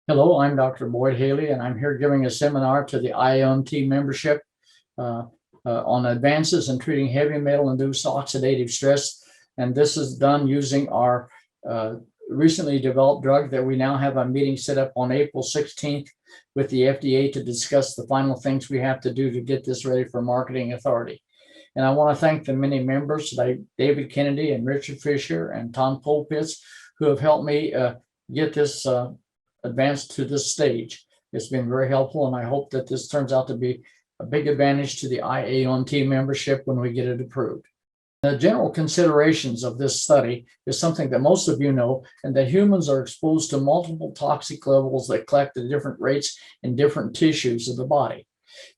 Hello, I'm Dr. Boyd Haley, and I'm here giving a seminar to the IAOMT membership on advances in treating heavy metal-induced oxidative stress. And this is done using our recently developed drug that we now have a meeting set up on April 16th with the FDA to discuss the final things we have to do to get this ready for marketing authority. And I want to thank the many members like David Kennedy and Richard Fisher and Tom Colpitz who have helped me get this advanced to this stage. It's been very helpful, and I hope that this turns out to be a big advantage to the IAOMT membership when we get it approved. The general considerations of this study is something that most of you know, and that humans are exposed to multiple toxic levels that collect at different rates in different tissues of the body.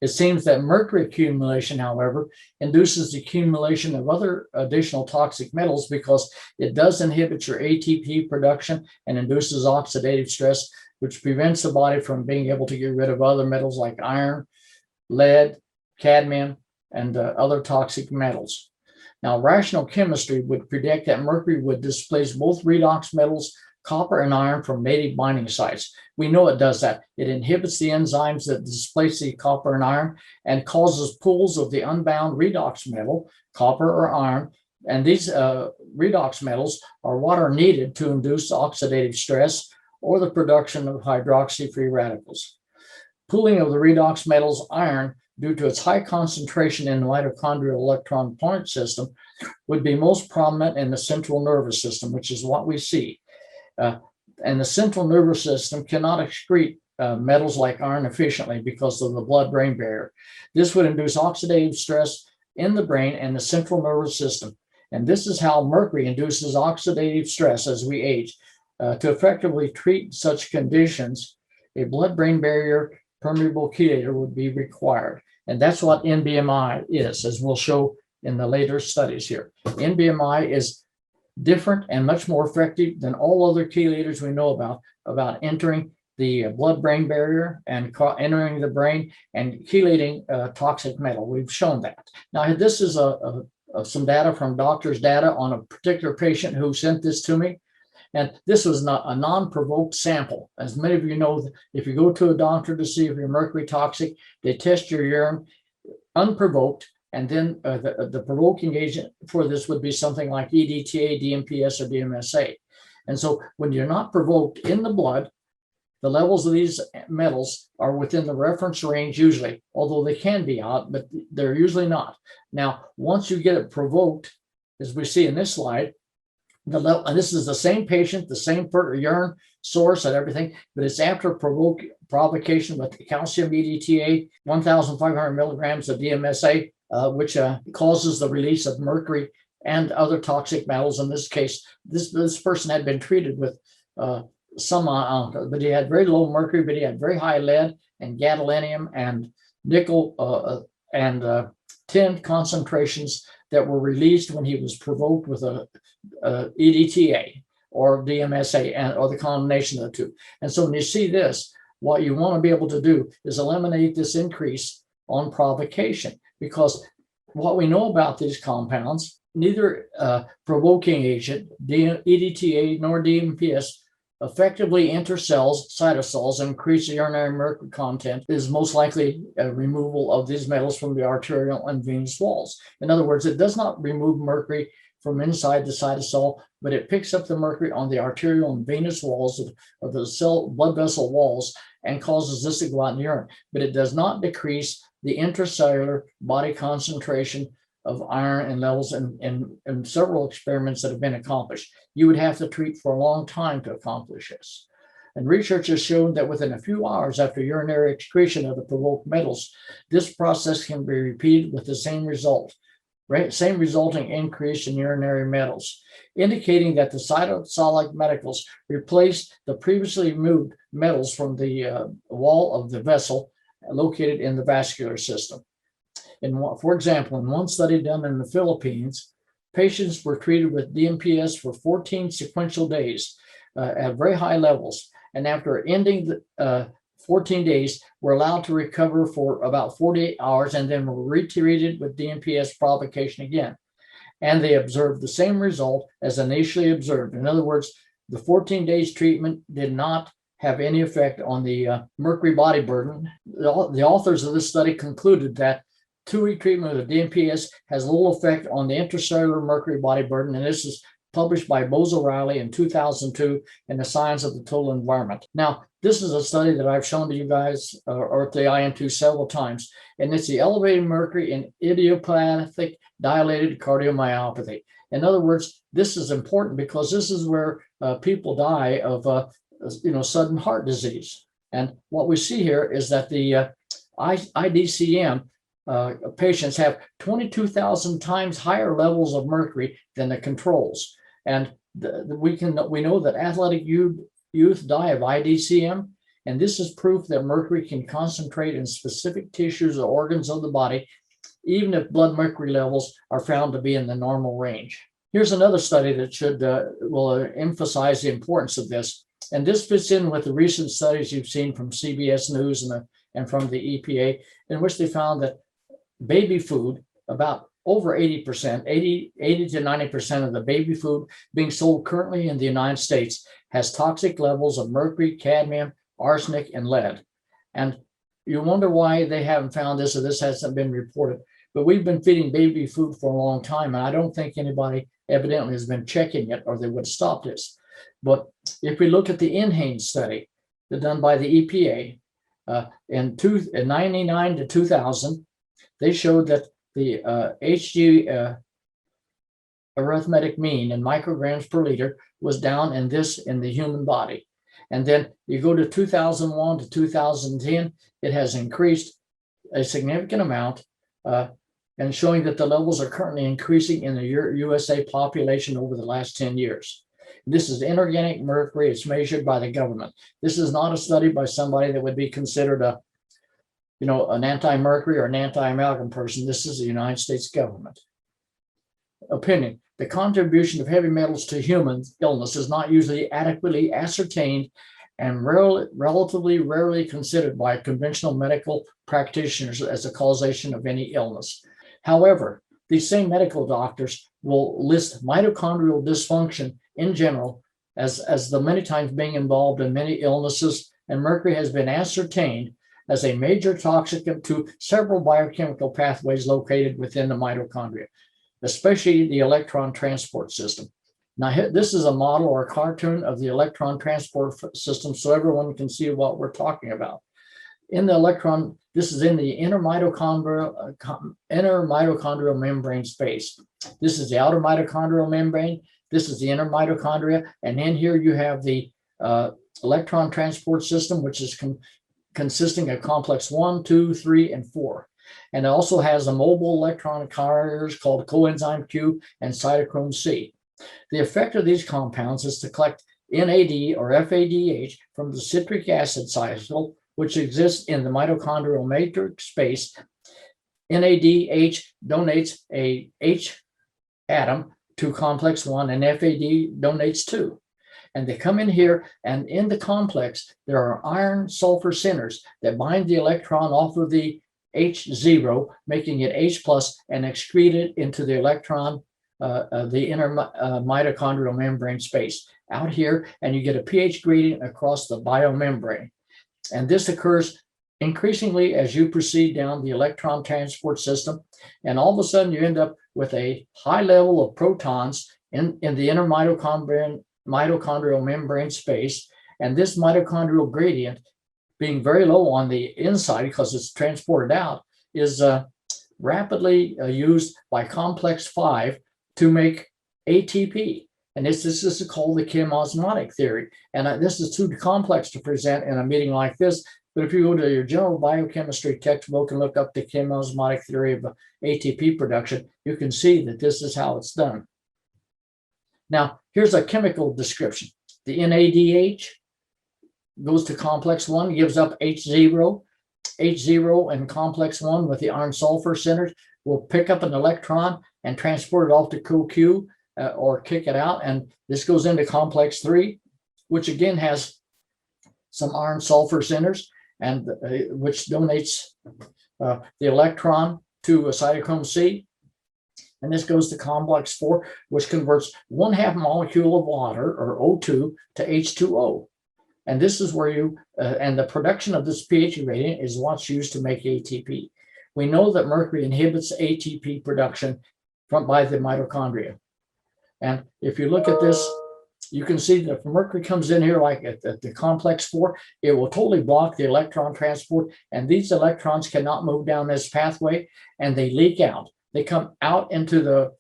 It seems that mercury accumulation, however, induces the accumulation of other additional toxic metals because it does inhibit your ATP production and induces oxidative stress, which prevents the body from being able to get rid of other metals like iron, lead, cadmium, and other toxic metals. Now, rational chemistry would predict that mercury would displace both redox metals, copper and iron, from native binding sites. We know it does that. It inhibits the enzymes that displace the copper and iron and causes pools of the unbound redox metal, copper or iron. And these redox metals are what are needed to induce oxidative stress or the production of hydroxy-free radicals. Pooling of the redox metals iron, due to its high concentration in the mitochondrial electron point system, would be most prominent in the central nervous system, which is what we see. And the central nervous system cannot excrete metals like iron efficiently because of the blood-brain barrier. This would induce oxidative stress in the brain and the central nervous system. And this is how mercury induces oxidative stress as we age. To effectively treat such conditions, a blood-brain barrier permeable chelator would be required. And that's what NBMI is, as we'll show in the later studies here. NBMI is different and much more effective than all other chelators we know about entering the blood-brain barrier and entering the brain and chelating toxic metal. We've shown that. Now, this is some data from doctor's data on a particular patient who sent this to me. And this was not a non-provoked sample. As many of you know, if you go to a doctor to see if you're mercury toxic, they test your urine unprovoked. And then the provoking agent for this would be something like EDTA, DMPS, or DMSA. And so when you're not provoked in the blood, the levels of these metals are within the reference range usually, although they can be out, but they're usually not. Now, once you get it provoked, as we see in this slide, and this is the same patient, the same urine source and everything, but it's after provocation with calcium EDTA, 1,500 milligrams of DMSA, which causes the release of mercury and other toxic metals. In this case, this person had been treated with some but he had very low mercury, but he had very high lead and gadolinium and nickel and tin concentrations that were released when he was provoked with a EDTA or DMSA or the combination of the two. And so when you see this, what you want to be able to do is eliminate this increase on provocation, because what we know about these compounds, neither provoking agent, EDTA nor DMPS, effectively enter cells, cytocells, and increase the urinary mercury content, is most likely a removal of these metals from the arterial and venous walls. In other words, it does not remove mercury from inside the cytosol, but it picks up the mercury on the arterial and venous walls of the cell blood vessel walls and causes this to go out in the urine. But it does not decrease the intracellular body concentration of iron and levels in several experiments that have been accomplished. You would have to treat for a long time to accomplish this. And research has shown that within a few hours after urinary excretion of the provoked metals, this process can be repeated with the same result, right? Same resulting increase in urinary metals, indicating that the cytosolic medicals replace the previously removed metals from the wall of the vessel located in the vascular system. For example, in one study done in the Philippines, patients were treated with DMPS for 14 sequential days at very high levels. And after ending the 14 days, were allowed to recover for about 48 hours and then were retreated with DMPS provocation again. And they observed the same result as initially observed. In other words, the 14 days treatment did not have any effect on the mercury body burden. The authors of this study concluded that two-week treatment with DNPS has little effect on the intracellular mercury body burden, and this is published by Bose-O'Reilly in 2002 in the Science of the Total Environment. Now, this is a study that I've shown to you guys or at the IM2 several times, and it's the elevated mercury in idiopathic dilated cardiomyopathy. In other words, this is important because this is where people die of sudden heart disease. And what we see here is that the IDCM patients have 22,000 times higher levels of mercury than the controls. And we know that athletic youth die of IDCM, and this is proof that mercury can concentrate in specific tissues or organs of the body, even if blood mercury levels are found to be in the normal range. Here's another study that will emphasize the importance of this, and this fits in with the recent studies you've seen from CBS News and from the EPA, in which they found that baby food, about over 80%, 80 to 90% of the baby food being sold currently in the United States has toxic levels of mercury, cadmium, arsenic, and lead. And you wonder why they haven't found this or this hasn't been reported. But we've been feeding baby food for a long time, and I don't think anybody evidently has been checking it or they would stop this. But if we look at the NHANES study done by the EPA in 1999 to 2000, they showed that the Hg arithmetic mean in micrograms per liter was down in the human body. And then you go to 2001 to 2010, it has increased a significant amount, and showing that the levels are currently increasing in the USA population over the last 10 years. This is inorganic mercury. It's measured by the government. This is not a study by somebody that would be considered an anti-mercury or an anti-amalgam person. This is the United States government. Opinion: the contribution of heavy metals to human illness is not usually adequately ascertained and relatively rarely considered by conventional medical practitioners as a causation of any illness. However, these same medical doctors will list mitochondrial dysfunction in general as the many times being involved in many illnesses, and mercury has been ascertained as a major toxicant to several biochemical pathways located within the mitochondria, especially the electron transport system. Now, this is a model or a cartoon of the electron transport system so everyone can see what we're talking about. In the electron, this is in the inner mitochondrial membrane space. This is the outer mitochondrial membrane. This is the inner mitochondria. And in here you have the electron transport system, which is consisting of complex 1, 2, 3, and 4. And it also has a mobile electron carriers called coenzyme Q and cytochrome C. The effect of these compounds is to collect NAD or FADH from the citric acid cycle, which exists in the mitochondrial matrix space. NADH donates a H atom to complex 1 and FAD donates 2. And they come in here, and in the complex, there are iron sulfur centers that bind the electron off of the H0, making it H+, and excrete it into the electron, the inner mitochondrial membrane space out here, and you get a pH gradient across the biomembrane. And this occurs increasingly as you proceed down the electron transport system, and all of a sudden you end up with a high level of protons in the inner mitochondrial membrane space, and this mitochondrial gradient, being very low on the inside because it's transported out, is rapidly used by complex 5 to make ATP. And this is called the chem-osmotic theory. And this is too complex to present in a meeting like this. But if you go to your general biochemistry textbook and look up the chem-osmotic theory of ATP production, you can see that this is how it's done. Now, here's a chemical description. The NADH goes to complex 1, gives up H0. H0 and complex 1 with the iron sulfur centers will pick up an electron and transport it off to CoQ or kick it out. And this goes into complex 3, which again has some iron sulfur centers, and which donates the electron to a cytochrome C. And this goes to complex 4, which converts 1/2 molecule of water, or O2, to H2O. And this is where and the production of this pH gradient is what's used to make ATP. We know that mercury inhibits ATP production by the mitochondria. And if you look at this, you can see that if mercury comes in here like at the complex 4, it will totally block the electron transport, and these electrons cannot move down this pathway, and they leak out. They come out into the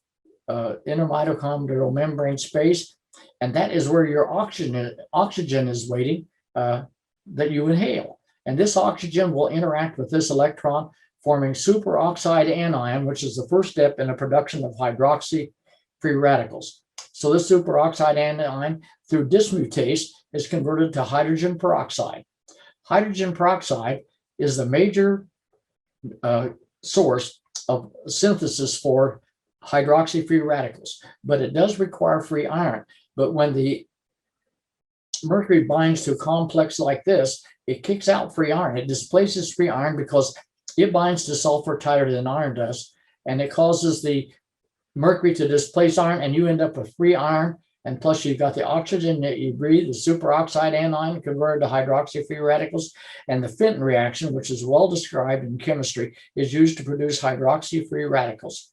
intermitochondrial membrane space, and that is where your oxygen is waiting that you inhale. And this oxygen will interact with this electron, forming superoxide anion, which is the first step in the production of hydroxy-free radicals. So this superoxide anion, through dismutase, is converted to hydrogen peroxide. Hydrogen peroxide is the major source of synthesis for hydroxy-free radicals, but it does require free iron. But when the mercury binds to a complex like this, it kicks out free iron. It displaces free iron because it binds to sulfur tighter than iron does, and it causes the mercury to displace iron, and you end up with free iron. And plus, you've got the oxygen that you breathe, the superoxide anion converted to hydroxy-free radicals, and the Fenton reaction, which is well described in chemistry, is used to produce hydroxy-free radicals.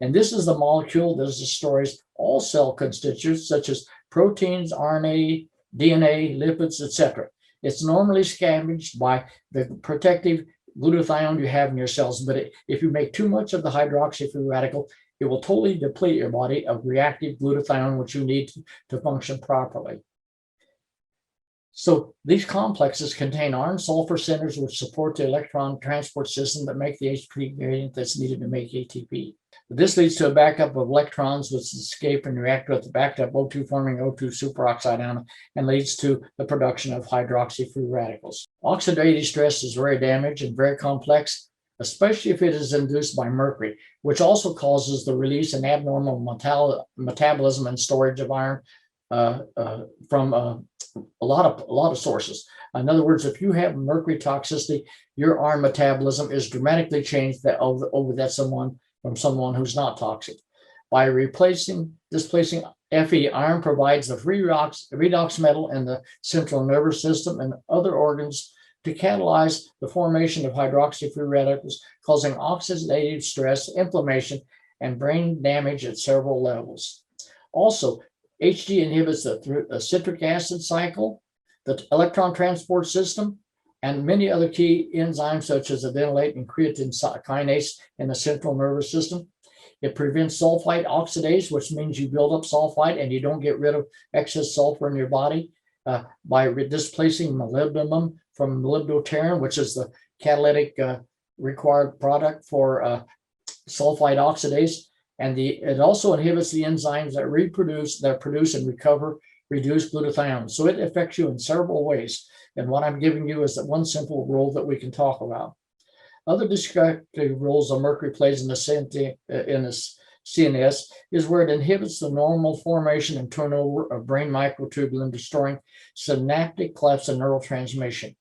And this is the molecule that destroys all cell constituents, such as proteins, RNA, DNA, lipids, etc. It's normally scavenged by the protective glutathione you have in your cells, but if you make too much of the hydroxy-free radical, it will totally deplete your body of reactive glutathione, which you need to function properly. So these complexes contain iron sulfur centers, which support the electron transport system that make the ATP gradient that's needed to make ATP. This leads to a backup of electrons, which escape and react with the backed up O2, forming O2 superoxide anion, and leads to the production of hydroxy-free radicals. Oxidative stress is very damaging and very complex, especially if it is induced by mercury, which also causes the release and abnormal metabolism and storage of iron from a lot of sources. In other words, if you have mercury toxicity, your iron metabolism is dramatically changed from someone who's not toxic. By displacing Fe, iron provides the free redox metal in the central nervous system and other organs to catalyze the formation of hydroxy-free radicals, causing oxidative stress, inflammation, and brain damage at several levels. Also, Hg inhibits the citric acid cycle, the electron transport system, and many other key enzymes such as adenylate and creatine kinase in the central nervous system. It prevents sulfite oxidase, which means you build up sulfite and you don't get rid of excess sulfur in your body by displacing molybdenum from molybdotaurin, which is the catalytic required product for sulfite oxidase. And it also inhibits the enzymes that produce and recover reduced glutathione. So it affects you in several ways. And what I'm giving you is that one simple role that we can talk about. Other destructive roles that mercury plays in the CNS is where it inhibits the normal formation and turnover of brain microtubulin, destroying synaptic clefts and neural transmission,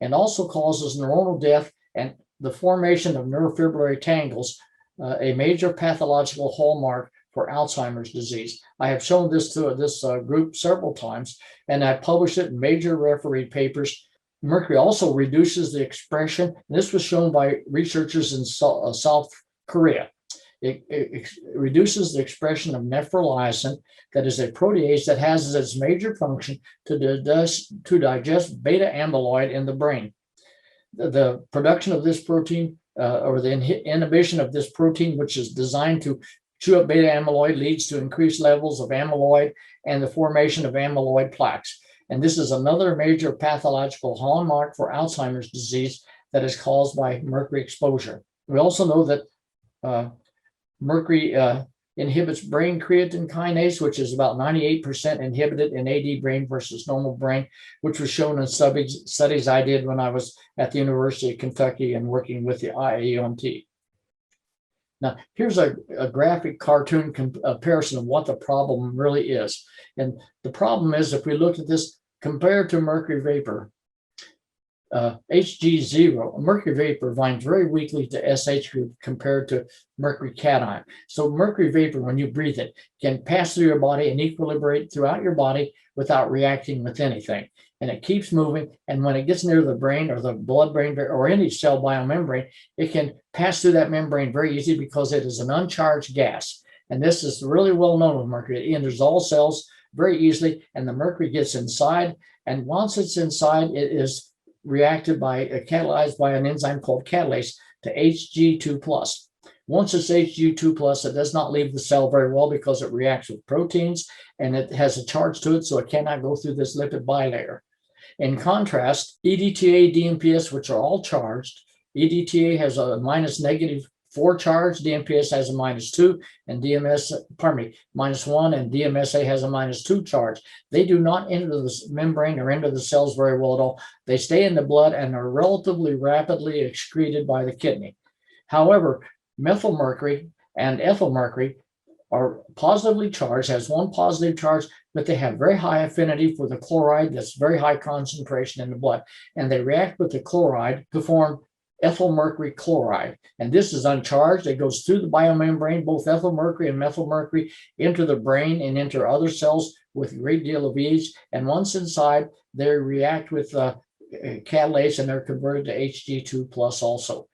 and also causes neuronal death and the formation of neurofibrillary tangles, a major pathological hallmark for Alzheimer's disease. I have shown this to this group several times, and I published it in major refereed papers. Mercury also reduces the expression, and this was shown by researchers in South Korea. It reduces the expression of neprilysin, that is a protease that has as its major function to digest beta amyloid in the brain. The production of this protein or the inhibition of this protein, which is designed to chew up beta amyloid, leads to increased levels of amyloid and the formation of amyloid plaques. And this is another major pathological hallmark for Alzheimer's disease that is caused by mercury exposure. We also know that mercury inhibits brain creatine kinase, which is about 98% inhibited in AD brain versus normal brain, which was shown in studies I did when I was at the University of Kentucky and working with the IAOMT. Now, here's a graphic cartoon comparison of what the problem really is. And the problem is, if we look at this compared to mercury vapor, Hg0, mercury vapor, binds very weakly to SH group compared to mercury cation. So mercury vapor, when you breathe it, can pass through your body and equilibrate throughout your body without reacting with anything. And it keeps moving. And when it gets near the brain or the blood-brain barrier or any cell biomembrane, it can pass through that membrane very easily because it is an uncharged gas. And this is really well known with mercury. It enters all cells very easily, and the mercury gets inside. And once it's inside, it is reacted by, catalyzed by an enzyme called catalase to Hg2+. Once it's Hg2+, it does not leave the cell very well because it reacts with proteins and it has a charge to it, so it cannot go through this lipid bilayer. In contrast, EDTA, DMPS, which are all charged, EDTA has a -4 charge, DMPS has a -2, and -1, and DMSA has a -2 charge. They do not enter the membrane or enter the cells very well at all. They stay in the blood and are relatively rapidly excreted by the kidney. However, methylmercury and ethylmercury are positively charged, has one positive charge, but they have very high affinity for the chloride that's very high concentration in the blood. And they react with the chloride to form ethylmercury chloride. And this is uncharged. It goes through the biomembrane, both ethylmercury and methylmercury, into the brain and into other cells with a great deal of ease. And once inside, they react with catalase and they're converted to Hg2+ also.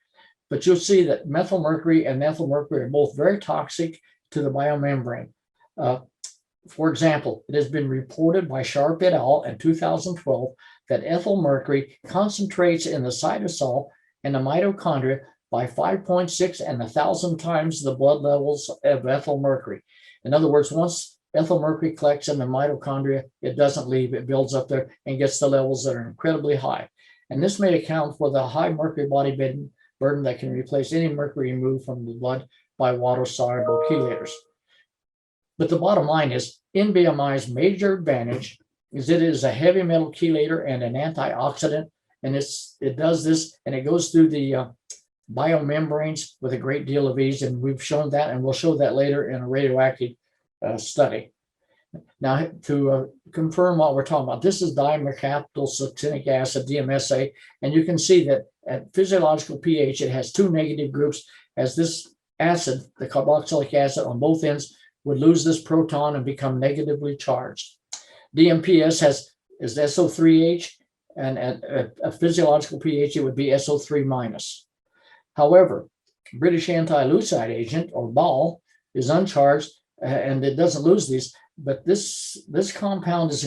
But you'll see that methylmercury and ethylmercury are both very toxic to the biomembrane. For example, it has been reported by Sharp et al. In 2012 that ethylmercury concentrates in the cytosol and the mitochondria by 5.6 and 1,000 times the blood levels of ethylmercury. In other words, once ethylmercury collects in the mitochondria, it doesn't leave, it builds up there and gets the levels that are incredibly high. And this may account for the high mercury body burden that can replace any mercury removed from the blood by water-soluble chelators. But the bottom line is, NBMI's major advantage is it is a heavy metal chelator and an antioxidant, and it does this, and it goes through the biomembranes with a great deal of ease, and we've shown that, and we'll show that later in a radioactive study. Now, to confirm what we're talking about, this is dimercaptylsuccinic acid, DMSA, and you can see that at physiological pH, it has two negative groups, as this acid, the carboxylic acid on both ends, would lose this proton and become negatively charged. DMPS is SO3H, and at a physiological pH, it would be SO3-. However, British anti-leucide agent, or BAL, is uncharged, and it doesn't lose these, but this compound is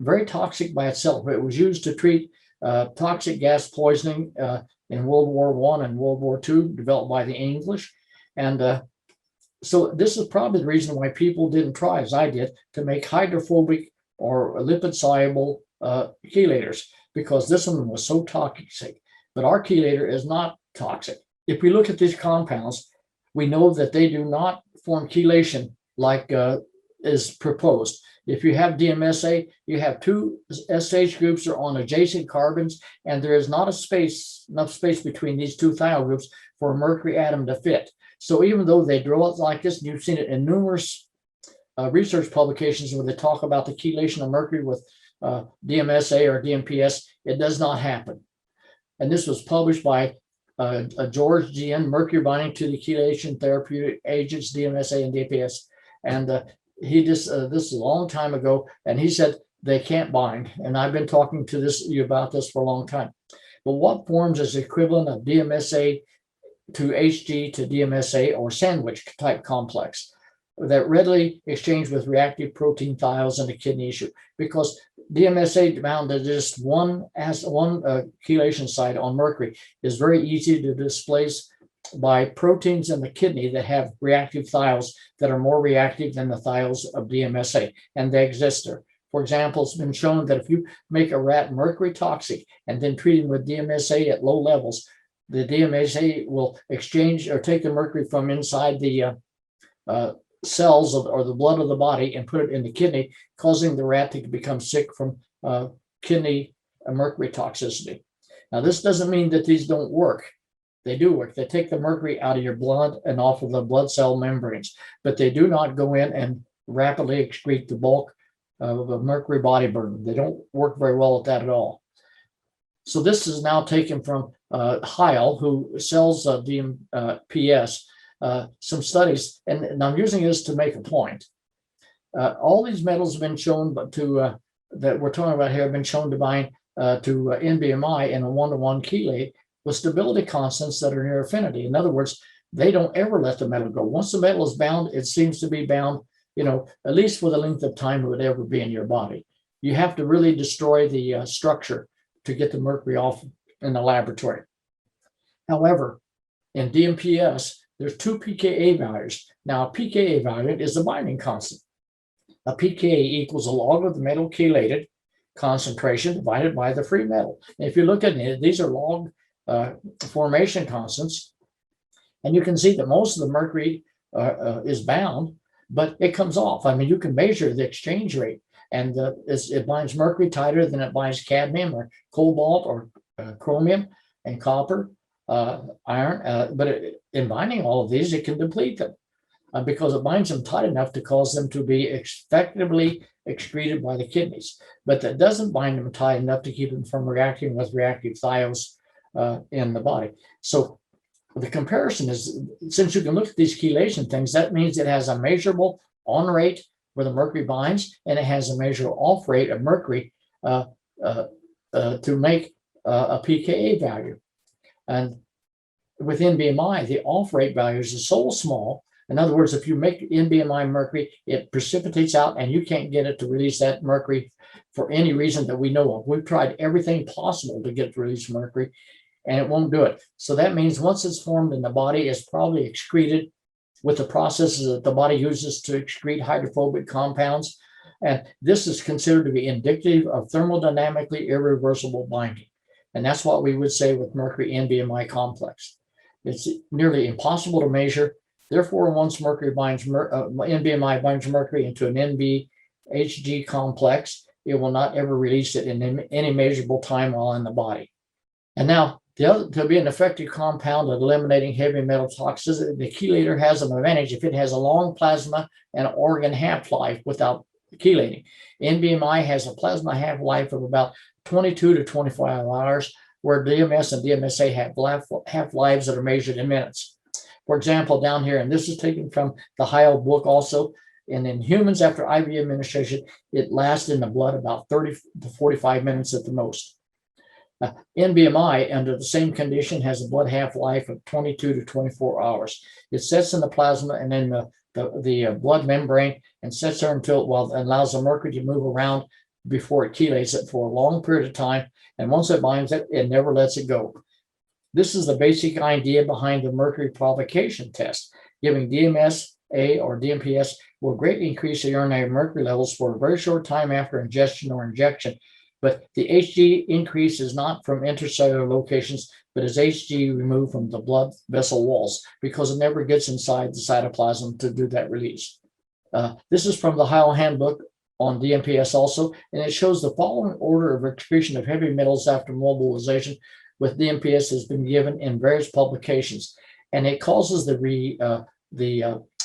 very toxic by itself. It was used to treat toxic gas poisoning in World War I and World War II, developed by the English. And so this is probably the reason why people didn't try, as I did, to make hydrophobic or lipid-soluble chelators, because this one was so toxic. But our chelator is not toxic. If we look at these compounds, we know that they do not form chelation like is proposed. If you have DMSA, you have two SH groups are on adjacent carbons, and there is not enough space between these two thiol groups for a mercury atom to fit. So even though they draw it like this, and you've seen it in numerous research publications where they talk about the chelation of mercury with DMSA or DMPS, it does not happen. And this was published by George G.N., Mercury Binding to the Chelation Therapeutic Agents, DMSA and DMPS. And he just, this is a long time ago, and he said they can't bind. And I've been talking to you about this for a long time. But what forms is equivalent of DMSA to Hg to DMSA, or sandwich type complex that readily exchange with reactive protein thiols in the kidney issue, because DMSA bound to just one chelation site on mercury is very easy to displace by proteins in the kidney that have reactive thiols that are more reactive than the thiols of DMSA, and they exist there. For example, it's been shown that if you make a rat mercury toxic and then treat him with DMSA at low levels, the DMSA will exchange or take the mercury from inside the cells or the blood of the body and put it in the kidney, causing the rat to become sick from kidney mercury toxicity. Now, this doesn't mean that these don't work. They do work. They take the mercury out of your blood and off of the blood cell membranes, but they do not go in and rapidly excrete the bulk of the mercury body burden. They don't work very well at that at all. So this is now taken from Heil, who sells DMPS, some studies, and I'm using this to make a point. All these metals have been shown that we're talking about here have been shown to bind to NBMI in a 1-to-1 chelate with stability constants that are near affinity. In other words, they don't ever let the metal go. Once the metal is bound, it seems to be bound, at least for the length of time it would ever be in your body. You have to really destroy the structure to get the mercury off in the laboratory. However, in DMPS, there's 2 pKa values. Now, a pKa value is the binding constant. A pKa equals a log of the metal chelated concentration divided by the free metal. And if you look at it, these are log formation constants. And you can see that most of the mercury is bound, but it comes off. I mean, you can measure the exchange rate, and it binds mercury tighter than it binds cadmium or cobalt or chromium and copper, iron. But in binding all of these, it can deplete them because it binds them tight enough to cause them to be effectively excreted by the kidneys. But that doesn't bind them tight enough to keep them from reacting with reactive thiols in the body. So the comparison is, since you can look at these chelation things, that means it has a measurable on rate where the mercury binds, and it has a measurable off rate of mercury to make a pKa value. And with NBMI, the off rate values are so small. In other words, if you make NBMI mercury, it precipitates out and you can't get it to release that mercury for any reason that we know of. We've tried everything possible to get it to release mercury, and it won't do it. So that means once it's formed in the body, it's probably excreted with the processes that the body uses to excrete hydrophobic compounds. And this is considered to be indicative of thermodynamically irreversible binding. And that's what we would say with mercury NBMI complex. It's nearly impossible to measure. Therefore, once mercury binds NBMI binds mercury into an NBHG complex, it will not ever release it in any measurable time while in the body. And now, to be an effective compound at eliminating heavy metal toxicity, the chelator has an advantage if it has a long plasma and organ half-life without chelating. NBMI has a plasma half-life of about 22 to 25 hours, where DMS and DMSA have half-lives that are measured in minutes. For example, down here, and this is taken from the Heil book also, and in humans after IV administration, it lasts in the blood about 30 to 45 minutes at the most. NBMI, under the same condition, has a blood half-life of 22 to 24 hours. It sets in the plasma and then the blood membrane and sits there until it allows the mercury to move around before it chelates it for a long period of time. And once it binds it, it never lets it go. This is the basic idea behind the mercury provocation test. Giving DMSA or DMPS will greatly increase the urinary mercury levels for a very short time after ingestion or injection. But the Hg increase is not from intracellular locations, but is Hg removed from the blood vessel walls because it never gets inside the cytoplasm to do that release. This is from the Heil handbook on DMPS also, and it shows the following order of excretion of heavy metals after mobilization with DMPS has been given in various publications, and it causes the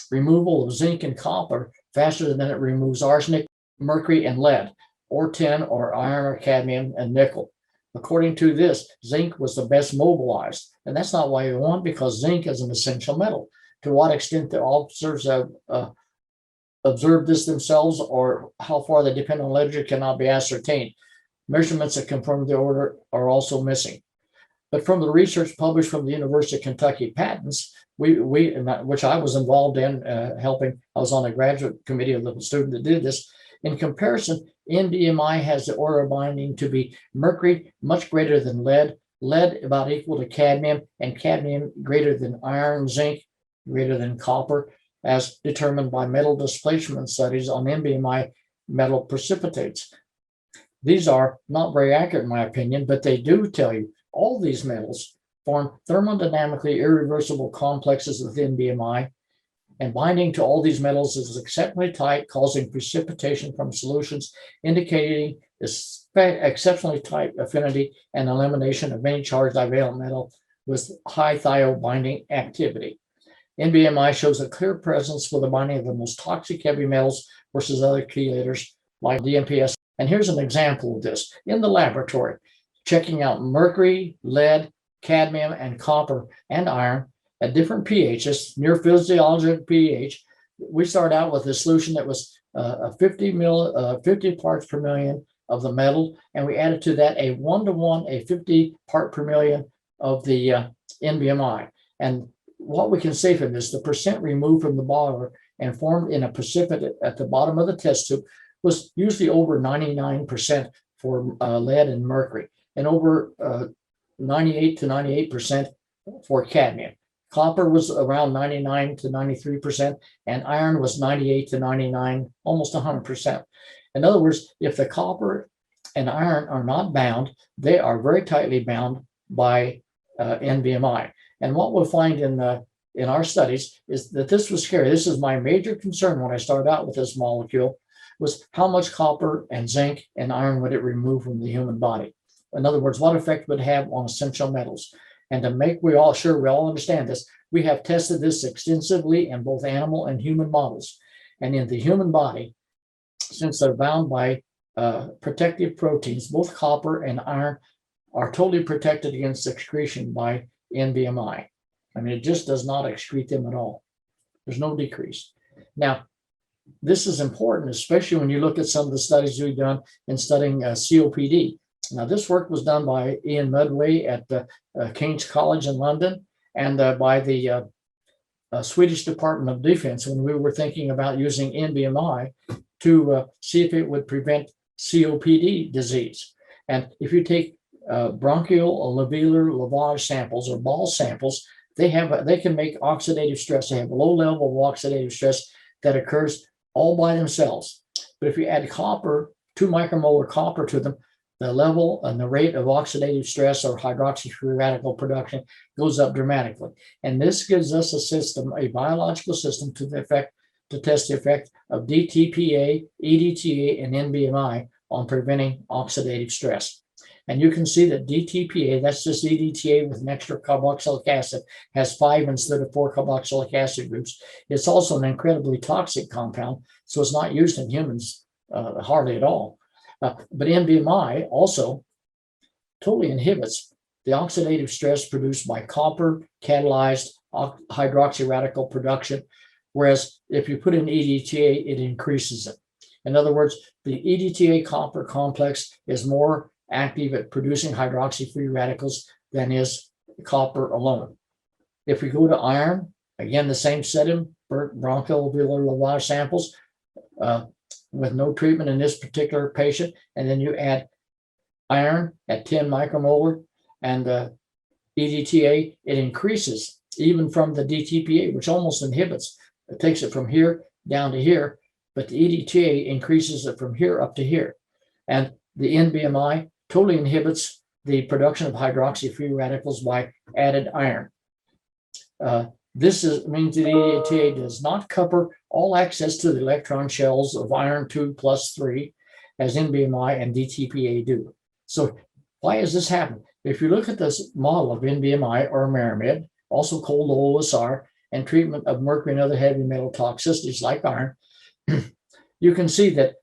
removal of zinc and copper faster than it removes arsenic, mercury, and lead, or tin, or iron, or cadmium, and nickel. According to this, zinc was the best mobilized, and that's not why you want, because zinc is an essential metal. To what extent the officers have observed this themselves or how far they depend on literature cannot be ascertained. Measurements that confirm the order are also missing. But from the research published from the University of Kentucky patents, which I was involved in helping, I was on a graduate committee of the student that did this. In comparison, NBMI has the order of binding to be mercury much greater than lead, lead about equal to cadmium, and cadmium greater than iron, zinc greater than copper, as determined by metal displacement studies on NBMI metal precipitates. These are not very accurate in my opinion, but they do tell you all these metals form thermodynamically irreversible complexes with NBMI, and binding to all these metals is exceptionally tight, causing precipitation from solutions, indicating exceptionally tight affinity and elimination of any charged divalent metal with high thio binding activity. NBMI shows a clear presence for the binding of the most toxic heavy metals versus other chelators like DMPS. And here's an example of this. In the laboratory, checking out mercury, lead, cadmium, and copper and iron at different pHs, near physiological pH. We started out with a solution that was 50 parts per million of the metal, and we added to that a 1-to-1, a 50 part per million of the NBMI. And what we can say from this, the percent removed from the boiler and formed in a precipitate at the bottom of the test tube was usually over 99% for lead and mercury, and over 98 to 98% for cadmium. Copper was around 99 to 93%, and iron was 98 to 99, almost 100%. In other words, if the copper and iron are not bound, they are very tightly bound by NBMI. And what we'll find in our studies is that this was scary. This is my major concern when I started out with this molecule, was how much copper and zinc and iron would it remove from the human body. In other words, what effect would it have on essential metals? And to make we all understand this, we have tested this extensively in both animal and human models. And in the human body, since they're bound by protective proteins, both copper and iron are totally protected against excretion by NBMI. I mean, it just does not excrete them at all. There's no decrease. Now, this is important, especially when you look at some of the studies we've done in studying COPD. Now, this work was done by Ian Medway at King's College in London, and by the Swedish Department of Defense, when we were thinking about using NBMI to see if it would prevent COPD disease. And if you take bronchial or alveolar lavage samples or ball samples, they can make oxidative stress. They have a low level of oxidative stress that occurs all by themselves. But if you add copper, 2 micromolar copper to them, the level and the rate of oxidative stress or hydroxy-free radical production goes up dramatically. And this gives us a system, a biological system to test the effect of DTPA, EDTA, and NBMI on preventing oxidative stress. And you can see that DTPA, that's just EDTA with an extra carboxylic acid, has 5 instead of 4 carboxylic acid groups. It's also an incredibly toxic compound, so it's not used in humans hardly at all. But NBMI also totally inhibits the oxidative stress produced by copper catalyzed hydroxy radical production, whereas if you put in EDTA, it increases it. In other words, the EDTA copper complex is more active at producing hydroxy-free radicals than is copper alone. If we go to iron, again, the same setting, bronchial alveolar lavage samples, with no treatment in this particular patient, and then you add iron at 10 micromolar and EDTA, it increases even from the DTPA, which almost inhibits. It takes it from here down to here, but the EDTA increases it from here up to here. And the NBMI totally inhibits the production of hydroxy-free radicals by added iron. This means that EDTA does not cover all access to the electron shells of iron 2+3 as NBMI and DTPA do. So why does this happen? If you look at this model of NBMI or MIAOMT, also called OSR, and treatment of mercury and other heavy metal toxicities like iron, you can see that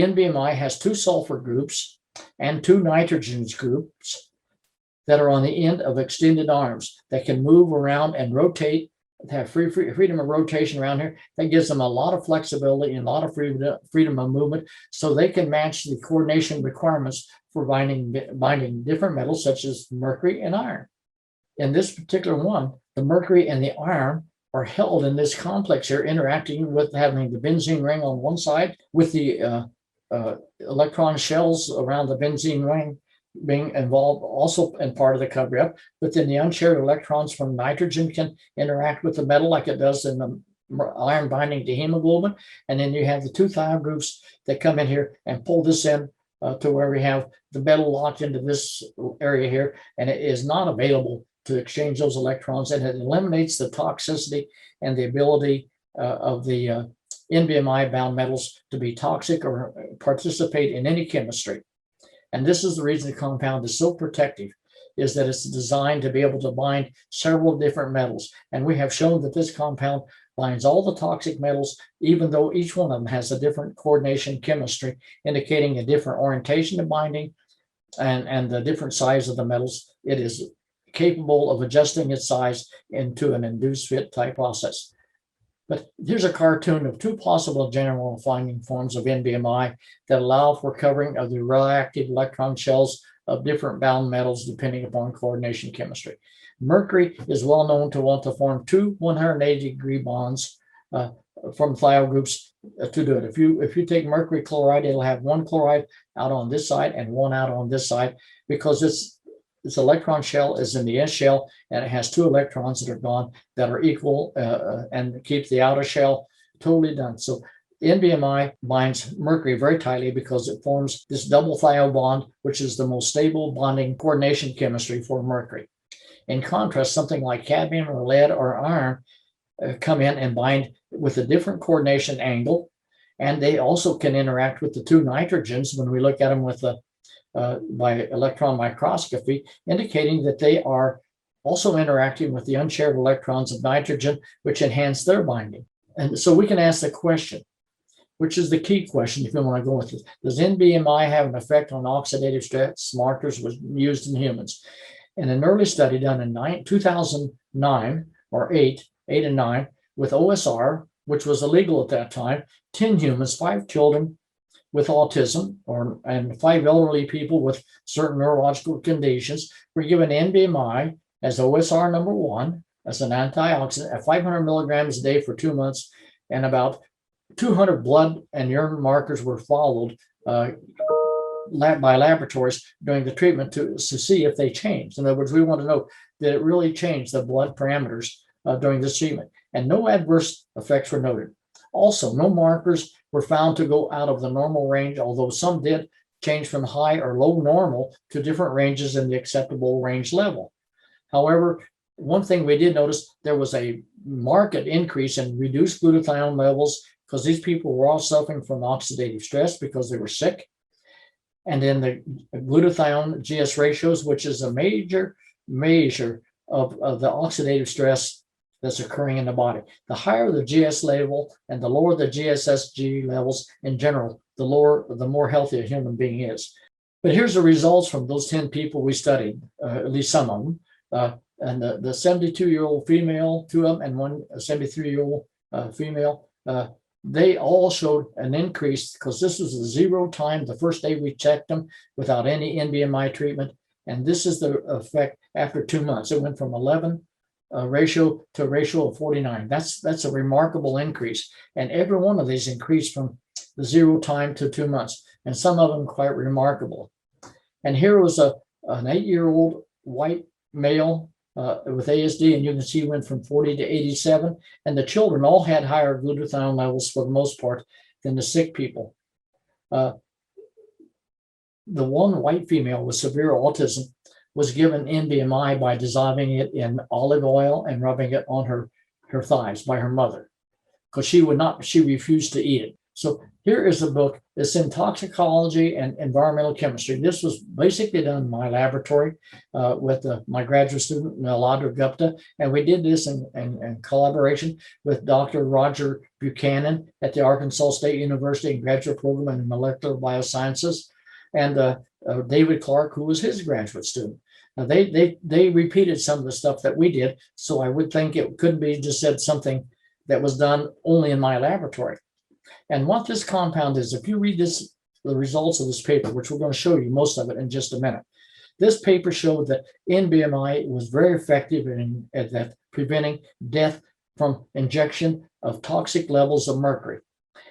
NBMI has 2 sulfur groups and 2 nitrogen groups that are on the end of extended arms that can move around and rotate, have freedom of rotation around here. That gives them a lot of flexibility and a lot of freedom of movement, so they can match the coordination requirements for binding different metals such as mercury and iron. In this particular one, the mercury and the iron are held in this complex here, interacting with having the benzene ring on one side with the electron shells around the benzene ring being involved also in part of the cover up, but then the unshared electrons from nitrogen can interact with the metal like it does in the iron binding to hemoglobin. And then you have the 2 thiol groups that come in here and pull this in to where we have the metal locked into this area here, and it is not available to exchange those electrons, and it eliminates the toxicity and the ability of the NBMI bound metals to be toxic or participate in any chemistry. And this is the reason the compound is so protective, is that it's designed to be able to bind several different metals. And we have shown that this compound binds all the toxic metals, even though each one of them has a different coordination chemistry, indicating a different orientation of binding, and the different size of the metals, it is capable of adjusting its size into an induced fit type process. But here's a cartoon of two possible general finding forms of NBMI that allow for covering of the reactive electron shells of different bound metals depending upon coordination chemistry. Mercury is well known to want to form two 180-degree bonds from thiol groups to do it. If you take mercury chloride, it'll have one chloride out on this side and one out on this side, because its electron shell is in the S shell, and it has two electrons that are gone that are equal and keep the outer shell totally done. So NBMI binds mercury very tightly because it forms this double thiol bond, which is the most stable bonding coordination chemistry for mercury. In contrast, something like cadmium or lead or iron come in and bind with a different coordination angle, and they also can interact with the two nitrogens when we look at them with the by electron microscopy, indicating that they are also interacting with the unshared electrons of nitrogen, which enhance their binding. And so we can ask the question, which is the key question if you want to go with it. Does NBMI have an effect on oxidative stress markers was used in humans? In an early study done in 2009 or 8 and 9 with OSR, which was illegal at that time, 10 humans, 5 children with autism and 5 elderly people with certain neurological conditions were given NBMI as OSR number 1 as an antioxidant at 500 milligrams a day for 2 months, and about 200 blood and urine markers were followed by laboratories during the treatment to see if they changed. In other words, we want to know, did it really change the blood parameters during this treatment? And no adverse effects were noted. Also, no markers were found to go out of the normal range, although some did change from high or low normal to different ranges in the acceptable range level. However, one thing we did notice, there was a marked increase in reduced glutathione levels because these people were all suffering from oxidative stress because they were sick. And then the glutathione GS ratios, which is a major measure of the oxidative stress that's occurring in the body. The higher the GS level and the lower the GSSG levels in general, the more healthy a human being is. But here's the results from those 10 people we studied, at least some of them. And the 72-year-old female, 2 of them, and one 73-year-old female, they all showed an increase, because this was the 0 time, the first day we checked them without any NBMI treatment. And this is the effect after 2 months. It went from 11 ratio to a ratio of 49. That's a remarkable increase. And every one of these increased from the 0 time to 2 months, and some of them quite remarkable. And here was an 8-year-old white male with ASD, and you can see went from 40 to 87. And the children all had higher glutathione levels for the most part than the sick people. The one white female with severe autism was given NBMI by dissolving it in olive oil and rubbing it on her thighs by her mother, because she refused to eat it. So here is the book. It's in toxicology and environmental chemistry. This was basically done in my laboratory with my graduate student, Naladra Gupta, and we did this in collaboration with Dr. Roger Buchanan at the Arkansas State University in graduate program in molecular biosciences, and David Clark, who was his graduate student. Now they repeated some of the stuff that we did, so I would think it couldn't be just said something that was done only in my laboratory. And what this compound is, if you read the results of this paper, which we're going to show you most of it in just a minute, this paper showed that NBMI was very effective at preventing death from injection of toxic levels of mercury,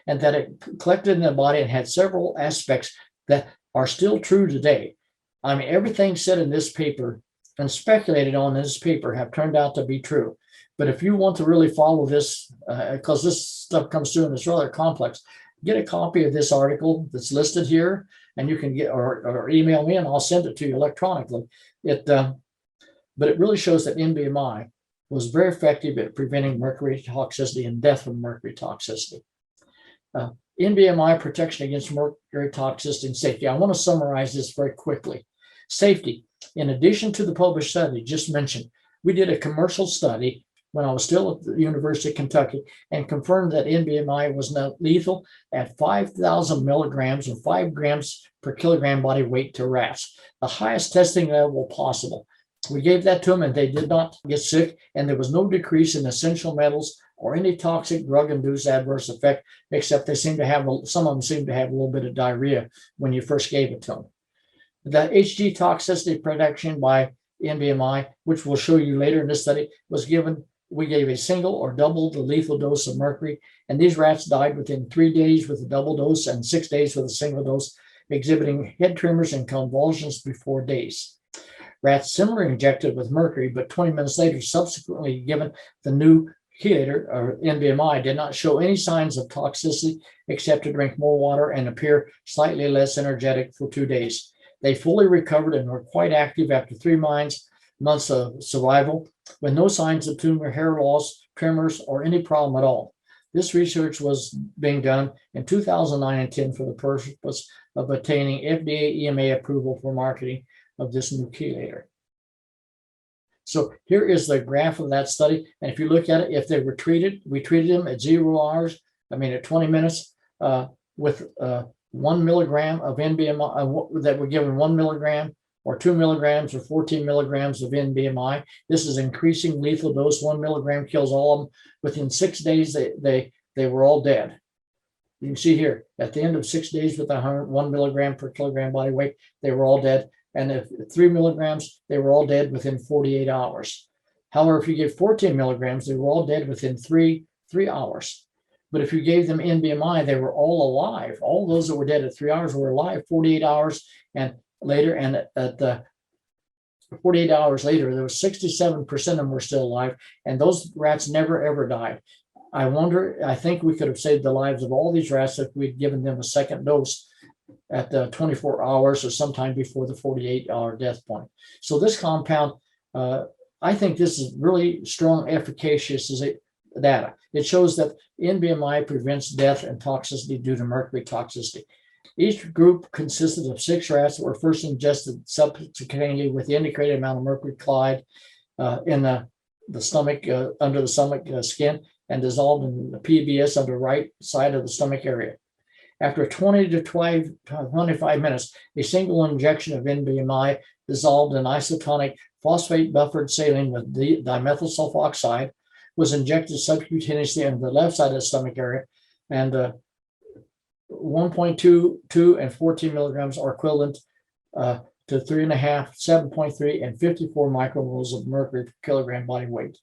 and that it collected in the body and had several aspects that are still true today. I mean, everything said in this paper and speculated on in this paper have turned out to be true. But if you want to really follow this, because this stuff comes through and it's rather complex, get a copy of this article that's listed here, and you can get or email me and I'll send it to you electronically. But it really shows that NBMI was very effective at preventing mercury toxicity and death from mercury toxicity. NBMI protection against mercury toxicity and safety. I want to summarize this very quickly. Safety. In addition to the published study just mentioned, we did a commercial study when I was still at the University of Kentucky and confirmed that NBMI was not lethal at 5,000 milligrams or 5 grams per kilogram body weight to rats, the highest testing level possible. We gave that to them and they did not get sick, and there was no decrease in essential metals or any toxic drug-induced adverse effect, except they seem to have, some of them seem to have a little bit of diarrhea when you first gave it to them. The HG toxicity protection by NBMI, which we'll show you later in this study, was given. We gave a single or double the lethal dose of mercury, and these rats died within 3 days with a double dose and 6 days with a single dose, exhibiting head tremors and convulsions before days. Rats similarly injected with mercury, but 20 minutes later, subsequently given the new chelator or NBMI, did not show any signs of toxicity except to drink more water and appear slightly less energetic for 2 days. They fully recovered and were quite active after 3 months of survival, with no signs of tumor, hair loss, tremors, or any problem at all. This research was being done in 2009 and 10 for the purpose of obtaining FDA EMA approval for marketing of this new chelator. So here is the graph of that study. And if you look at it, if they were treated, we treated them at 0 hours, at 20 minutes with 1 milligram of NBMI, that were given 1 milligram or 2 milligrams or 14 milligrams of NBMI. This is increasing lethal dose. 1 milligram kills all of them. Within 6 days, they were all dead. You can see here, at the end of 6 days with 1 milligram per kilogram body weight, they were all dead. And if 3 milligrams, they were all dead within 48 hours. However, if you give 14 milligrams, they were all dead within three hours. But if you gave them NBMI, they were all alive. All those that were dead at 3 hours were alive 48 hours and later. And at the 48 hours later, there was 67% of them were still alive. And those rats never, ever died. I think we could have saved the lives of all these rats if we'd given them a second dose at the 24 hours or sometime before the 48-hour death point. So this compound, I think this is really strong, efficacious data. It shows that NBMI prevents death and toxicity due to mercury toxicity. Each group consisted of 6 rats that were first ingested subcutaneously with the indicated amount of mercury chloride in the stomach, under the stomach skin, and dissolved in the PBS on the right side of the stomach area. After 20 to 25 minutes, a single injection of NBMI dissolved in isotonic phosphate buffered saline with dimethyl sulfoxide was injected subcutaneously on the left side of the stomach area, and 1.22 and 14 milligrams are equivalent to 3.5, 7.3, and 54 micromoles of mercury per kilogram body weight.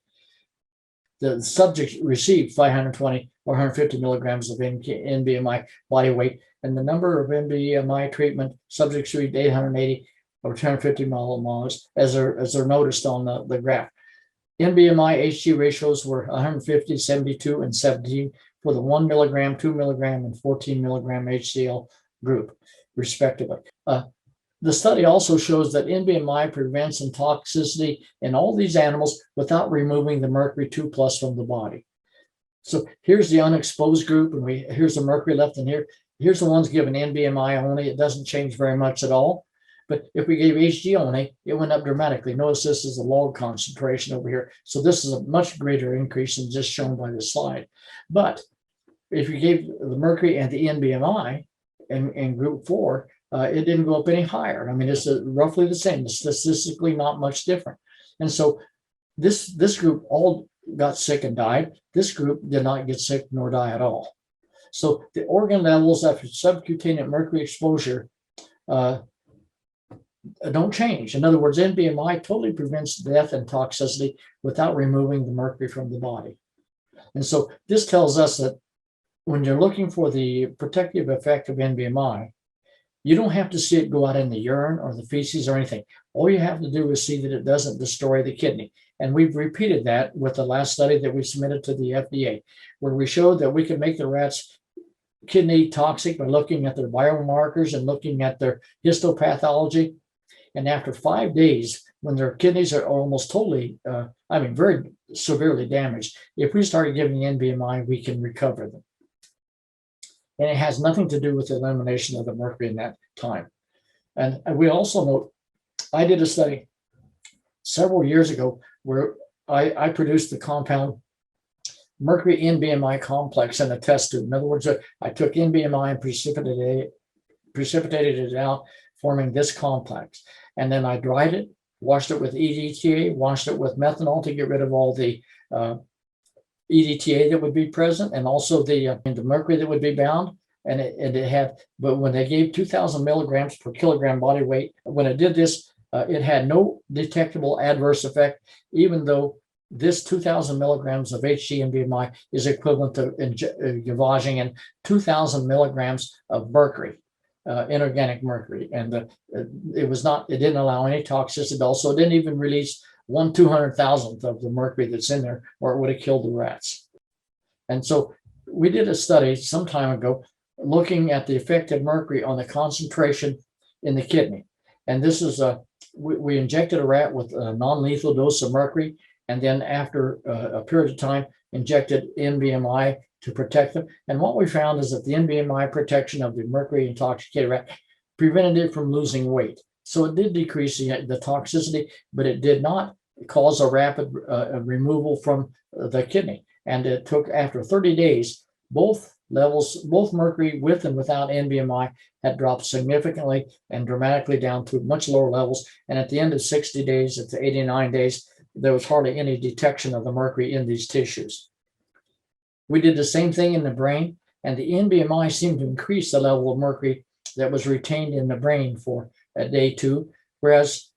The subject received 520 or 150 milligrams of NBMI body weight, and the number of NBMI treatment subjects received 880 or 250 millimoles, as are noticed on the graph. NBMI HG ratios were 150, 72, and 17 for the 1 milligram, 2 milligram, and 14 milligram HCl group, respectively. The study also shows that NBMI prevents toxicity in all these animals without removing the mercury 2+ from the body. So here's the unexposed group, and here's the mercury left in here. Here's the ones given NBMI only. It doesn't change very much at all. But if we gave HG only, it went up dramatically. Notice this is the log concentration over here. So this is a much greater increase than just shown by this slide. But if you gave the mercury and the NBMI in group 4, it didn't go up any higher. I mean, it's roughly the same. It's statistically not much different. And so this group all got sick and died. This group did not get sick nor die at all. So the organ levels after subcutaneous mercury exposure don't change. In other words, NBMI totally prevents death and toxicity without removing the mercury from the body. And so this tells us that when you're looking for the protective effect of NBMI, you don't have to see it go out in the urine or the feces or anything. All you have to do is see that it doesn't destroy the kidney. And we've repeated that with the last study that we submitted to the FDA, where we showed that we can make the rats kidney toxic by looking at their biomarkers and looking at their histopathology. And after 5 days, when their kidneys are almost totally, very severely damaged, if we start giving NBMI, we can recover them. And it has nothing to do with the elimination of the mercury in that time. And we also know, I did a study several years ago where I produced the compound mercury NBMI complex in a test tube. In other words, I took NBMI and precipitated it out, forming this complex. And then I dried it, washed it with EDTA, washed it with methanol to get rid of all the EDTA that would be present, and also the mercury that would be bound. And it had, but when they gave 2,000 milligrams per kilogram body weight, when it did this, it had no detectable adverse effect, even though this 2,000 milligrams of HG-NBMI is equivalent to gavaging in 2,000 milligrams of mercury, inorganic mercury. And it didn't allow any toxicity. Also, it didn't even release 1/200,000th of the mercury that's in there, or it would have killed the rats. And so we did a study some time ago looking at the effect of mercury on the concentration in the kidney. And this is we injected a rat with a non-lethal dose of mercury, and then after a period of time, injected NBMI to protect them. And what we found is that the NBMI protection of the mercury intoxicated rat prevented it from losing weight. So it did decrease the toxicity, but it did not cause a rapid removal from the kidney. And it took, after 30 days, both mercury with and without NBMI had dropped significantly and dramatically down to much lower levels. And at the end of 60 days, at the 89 days, there was hardly any detection of the mercury in these tissues. We did the same thing in the brain, and the NBMI seemed to increase the level of mercury that was retained in the brain for day 2, whereas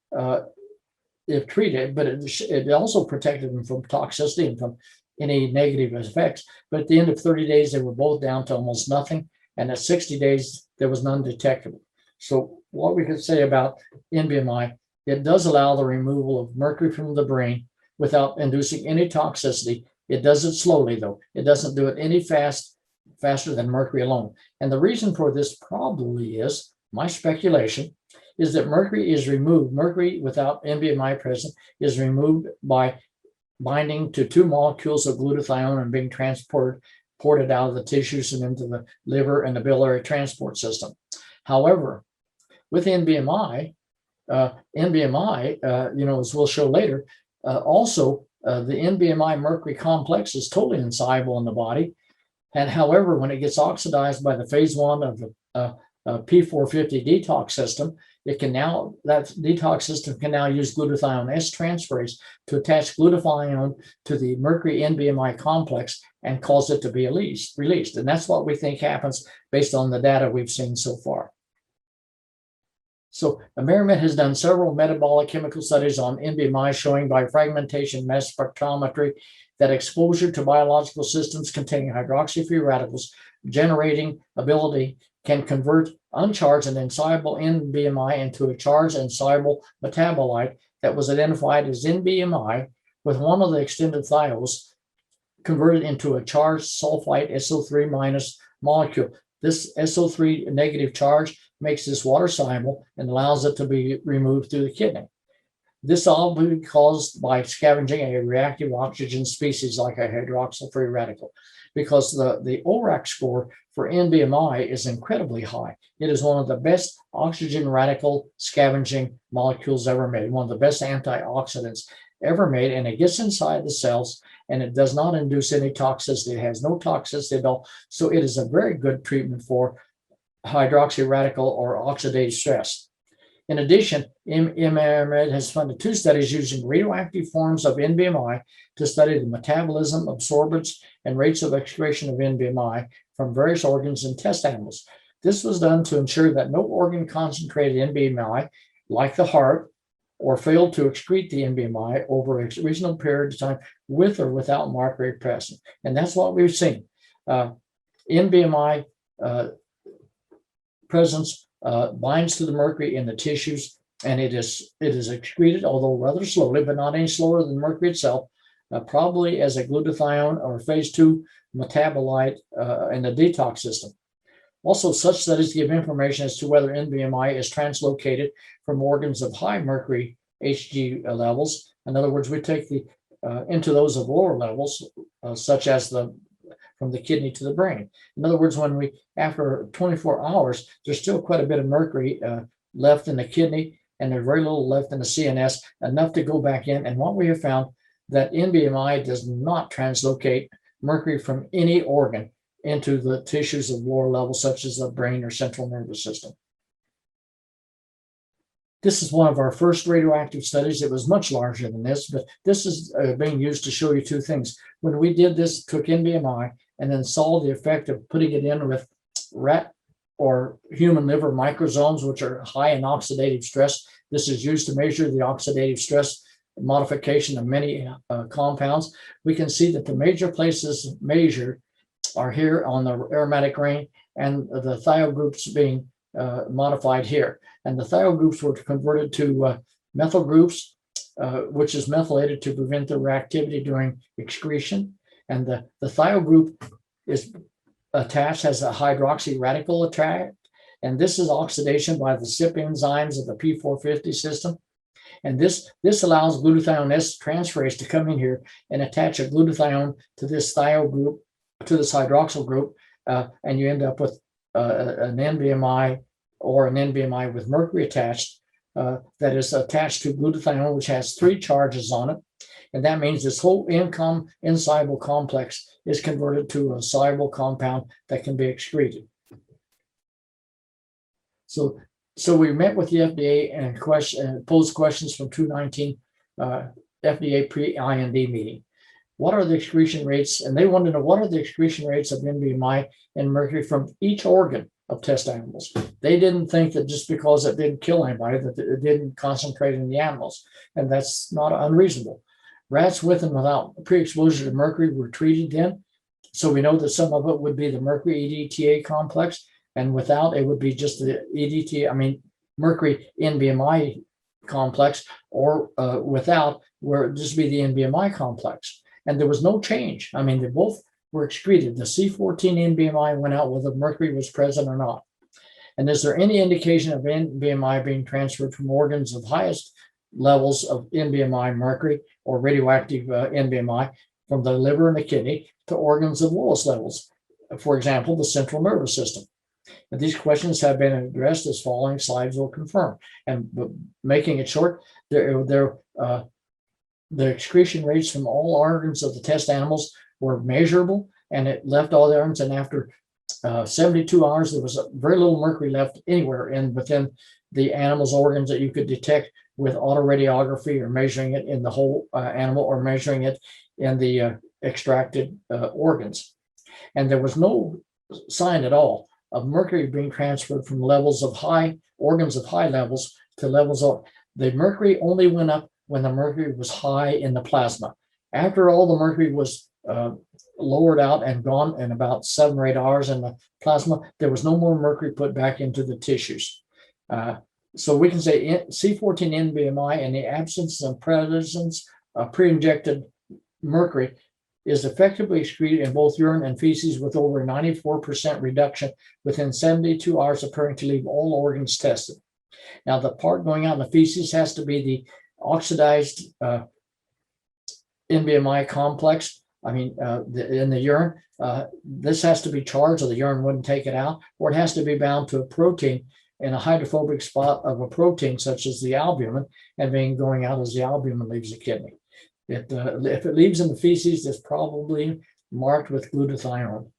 if treated, but it also protected them from toxicity and from any negative effects. But at the end of 30 days, they were both down to almost nothing, and at 60 days, there was none detectable. So what we could say about NBMI, it does allow the removal of mercury from the brain without inducing any toxicity. It does it slowly, though. It doesn't do it any faster than mercury alone. And the reason for this probably is, my speculation, is that mercury is removed. Mercury without NBMI present is removed by binding to 2 molecules of glutathione and being transported out of the tissues and into the liver and the biliary transport system. However, with NBMI, as we'll show later, also the NBMI mercury complex is totally insoluble in the body. And however, when it gets oxidized by the phase 1 of the P450 detox system, that detox system can now use glutathione S transferase to attach glutathione to the mercury NBMI complex and cause it to be released. And that's what we think happens based on the data we've seen so far. So MIAOMT has done several metabolic chemical studies on NBMI showing by fragmentation mass spectrometry that exposure to biological systems containing hydroxy-free radicals generating ability can convert uncharged and insoluble NBMI into a charged and soluble metabolite that was identified as NBMI with one of the extended thiols converted into a charged sulfite SO3 minus molecule. This SO3 negative charge makes this water soluble and allows it to be removed through the kidney. This all will be caused by scavenging a reactive oxygen species like a hydroxyl-free radical, because the ORAC score for NBMI is incredibly high. It is one of the best oxygen radical scavenging molecules ever made, one of the best antioxidants ever made, and it gets inside the cells and it does not induce any toxicity. It has no toxicity at all. So it is a very good treatment for hydroxy radical or oxidative stress. In addition, MIAOMT has funded 2 studies using radioactive forms of NBMI to study the metabolism, absorbance, and rates of excretion of NBMI from various organs in test animals. This was done to ensure that no organ concentrated NBMI, like the heart, or failed to excrete the NBMI over a reasonable period of time with or without mercury present. And that's what we've seen. NBMI presence binds to the mercury in the tissues, and it is excreted, although rather slowly, but not any slower than mercury itself, probably as a glutathione or phase 2 metabolite in the detox system. Also, such studies give information as to whether NBMI is translocated from organs of high mercury Hg levels. In other words, we take into those of lower levels, such as from the kidney to the brain. In other words, after 24 hours, there's still quite a bit of mercury left in the kidney, and there's very little left in the CNS, enough to go back in. And what we have found, that NBMI does not translocate mercury from any organ into the tissues of lower levels, such as the brain or central nervous system. This is one of our first radioactive studies. It was much larger than this, but this is being used to show you two things. When we did this, took NBMI and then saw the effect of putting it in with rat or human liver microsomes, which are high in oxidative stress. This is used to measure the oxidative stress modification of many compounds. We can see that the major places measured are here on the aromatic ring, and the thiol groups being modified here. And the thiol groups were converted to methyl groups, which is methylated to prevent the reactivity during excretion. And the thiol group is attached, has a hydroxy radical attached, and this is oxidation by the CYP enzymes of the P450 system. And this allows glutathione S transferase to come in here and attach a glutathione to this thiol group, to this hydroxyl group, and you end up with an NBMI or an NBMI with mercury attached that is attached to glutathione, which has 3 charges on it. And that means this whole insoluble complex is converted to a soluble compound that can be excreted. So we met with the FDA and posed questions from 219 FDA pre-IND meeting. What are the excretion rates? And they wanted to know, what are the excretion rates of NBMI and mercury from each organ of test animals? They didn't think that just because it didn't kill anybody, that it didn't concentrate in the animals. And that's not unreasonable. Rats with and without pre-exposure to mercury were treated then. So we know that some of it would be the mercury EDTA complex, and without, it would be just the mercury NBMI complex, or without, where it would just be the NBMI complex. And there was no change. I mean, they both were excreted. The C14 NBMI went out whether mercury was present or not. And is there any indication of NBMI being transferred from organs of highest levels of NBMI mercury or radioactive NBMI from the liver and the kidney to organs of lowest levels, for example, the central nervous system? And these questions have been addressed as following slides will confirm. And making it short, the excretion rates from all organs of the test animals were measurable, and it left all the organs. And after 72 hours, there was very little mercury left anywhere within the animal's organs that you could detect with autoradiography, or measuring it in the whole animal, or measuring it in the extracted organs. And there was no sign at all of mercury being transferred from levels of organs of high levels to levels of, the mercury only went up when the mercury was high in the plasma. After all the mercury was lowered out and gone in about 7 or 8 hours in the plasma, there was no more mercury put back into the tissues. So we can say C14 NBMI in the absence and presence of pre-injected mercury is effectively excreted in both urine and feces, with over 94% reduction within 72 hours, appearing to leave all organs tested. Now, the part going out in the feces has to be the oxidized NBMI complex. In the urine, this has to be charged, or the urine wouldn't take it out, or it has to be bound to a protein in a hydrophobic spot of a protein such as the albumin, and going out as the albumin leaves the kidney. If it leaves in the feces, it's probably marked with glutathione.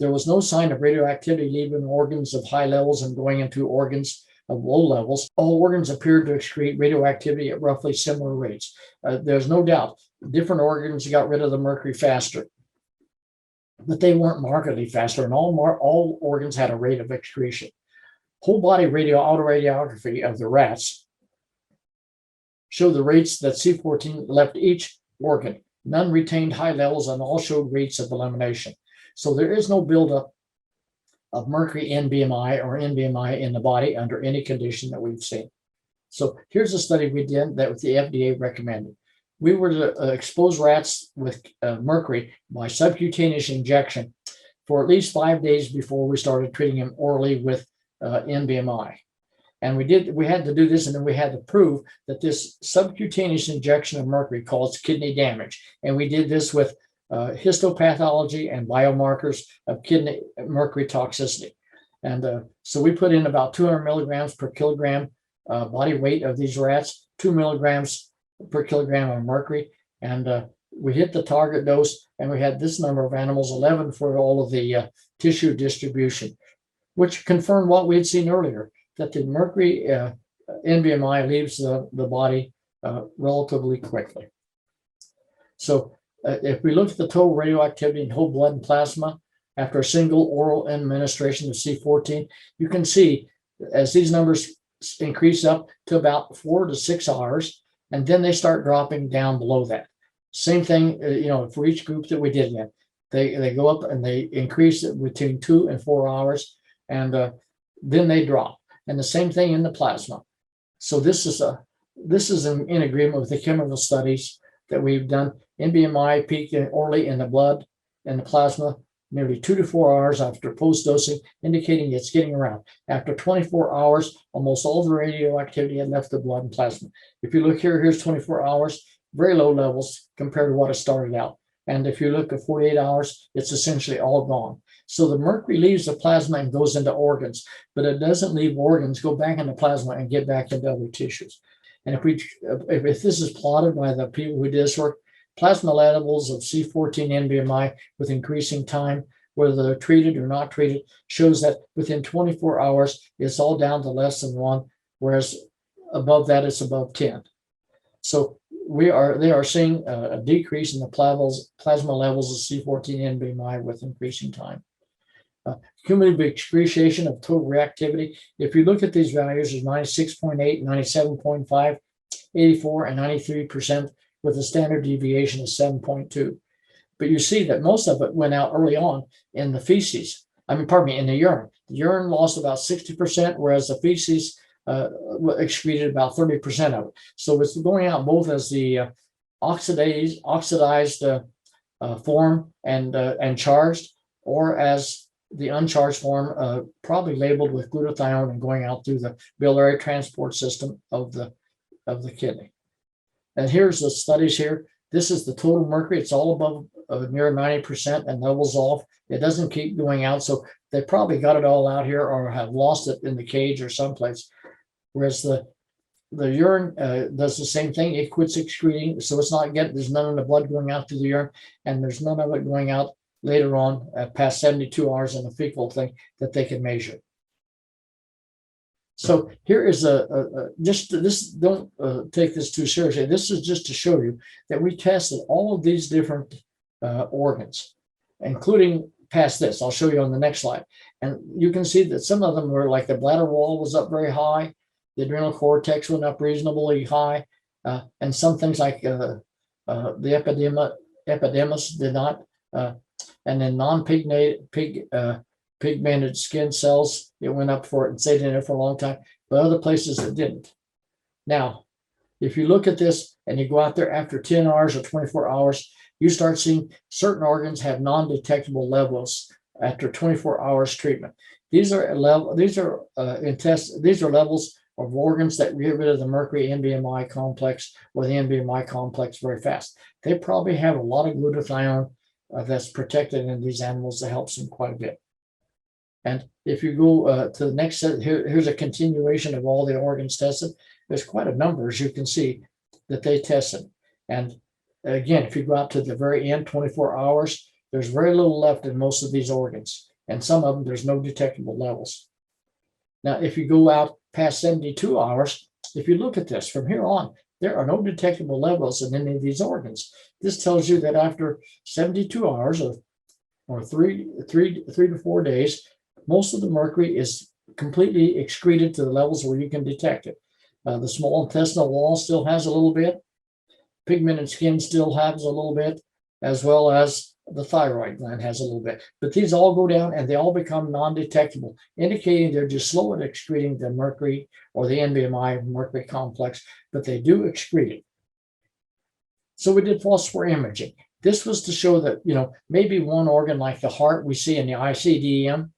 There was no sign of radioactivity leaving organs of high levels and going into organs of low levels. All organs appeared to excrete radioactivity at roughly similar rates. There's no doubt different organs got rid of the mercury faster, but they weren't markedly faster, and all organs had a rate of excretion. Whole body autoradiography of the rats showed the rates that C14 left each organ. None retained high levels, and all showed rates of elimination. So there is no buildup of mercury NBMI or NBMI in the body under any condition that we've seen. So here's a study we did that the FDA recommended. We were to expose rats with mercury by subcutaneous injection for at least 5 days before we started treating them orally with NBMI. And we had to do this, and then we had to prove that this subcutaneous injection of mercury caused kidney damage. And we did this with histopathology and biomarkers of kidney mercury toxicity. And so we put in about 200 milligrams per kilogram body weight of these rats, 2 milligrams per kilogram of mercury, And we hit the target dose, and we had this number of animals, 11 for all of the tissue distribution, which confirmed what we had seen earlier, that the mercury NBMI leaves the body relatively quickly. So if we look at the total radioactivity in whole blood and plasma after a single oral administration of C14, you can see as these numbers increase up to about 4 to 6 hours, and then they start dropping down below that. Same thing, for each group that we did in, they go up and they increase it between 2 and 4 hours, and then they drop. And the same thing in the plasma. So this is in agreement with the chemical studies that we've done. NBMI peak orally in the blood and the plasma nearly 2 to 4 hours after post-dosing, indicating it's getting around. After 24 hours, almost all the radioactivity had left the blood and plasma. If you look here, here's 24 hours, very low levels compared to what it started out. And if you look at 48 hours, it's essentially all gone. So the mercury leaves the plasma and goes into organs, but it doesn't leave organs, go back into plasma and get back into other tissues. And if this is plotted by the people who did this work, plasma levels of C14 NBMI with increasing time, whether they're treated or not treated, shows that within 24 hours, it's all down to less than 1, whereas above that, it's above 10. So they are seeing a decrease in the plasma levels of C14 NBMI with increasing time. Cumulative excretion of total reactivity. If you look at these values, is 96.8, 97.5, 84, and 93%, with a standard deviation of 7.2. But you see that most of it went out early on in the feces. In the urine. The urine lost about 60%, whereas the feces excreted about 30% of it. So it's going out both as the oxidized form and charged, or as the uncharged form, probably labeled with glutathione and going out through the biliary transport system of the kidney. And here's the studies here. This is the total mercury. It's all above near 90% and levels off. It doesn't keep going out. So they probably got it all out here or have lost it in the cage or someplace. Whereas the urine does the same thing. It quits excreting. So it's not there's none of the blood going out to the urine, and there's none of it going out later on past 72 hours in the fecal thing that they can measure. So here is don't take this too seriously. This is just to show you that we tested all of these different organs, including past this. I'll show you on the next slide. And you can see that some of them were like the bladder wall was up very high. The adrenal cortex went up reasonably high. And some things like the epidermis did not. And then pigmented skin cells, it went up for it and stayed in there for a long time, but other places it didn't. Now, if you look at this and you go out there after 10 hours or 24 hours, you start seeing certain organs have non-detectable levels after 24 hours treatment. These are levels of organs that get rid of the mercury NBMI complex or the NBMI complex very fast. They probably have a lot of glutathione that's protected in these animals that helps them quite a bit. And if you go to the next set, here's a continuation of all the organs tested. There's quite a number, as you can see, that they tested. And again, if you go out to the very end, 24 hours, there's very little left in most of these organs. And some of them, there's no detectable levels. Now, if you go out past 72 hours, if you look at this from here on, there are no detectable levels in any of these organs. This tells you that after 72 hours or three to 4 days, most of the mercury is completely excreted to the levels where you can detect it. The small intestinal wall still has a little bit. Pigmented skin still has a little bit, as well as the thyroid gland has a little bit. But these all go down and they all become non-detectable, indicating they're just slow at excreting the mercury or the NBMI mercury complex, but they do excrete it. So we did phosphor imaging. This was to show that, maybe one organ like the heart we see in the ICDEM,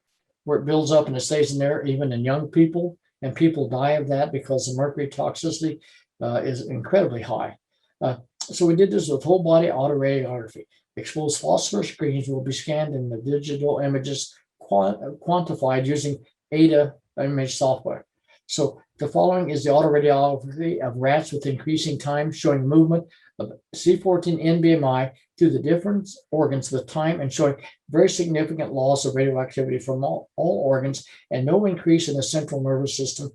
where it builds up and it stays in there even in young people, and people die of that because the mercury toxicity is incredibly high. So we did this with whole body autoradiography. Exposed phosphorus screens will be scanned in the digital images quantified using ADA image software. So the following is the autoradiography of rats with increasing time, showing movement of C14 NBMI through the different organs with time and showing very significant loss of radioactivity from all organs and no increase in the central nervous system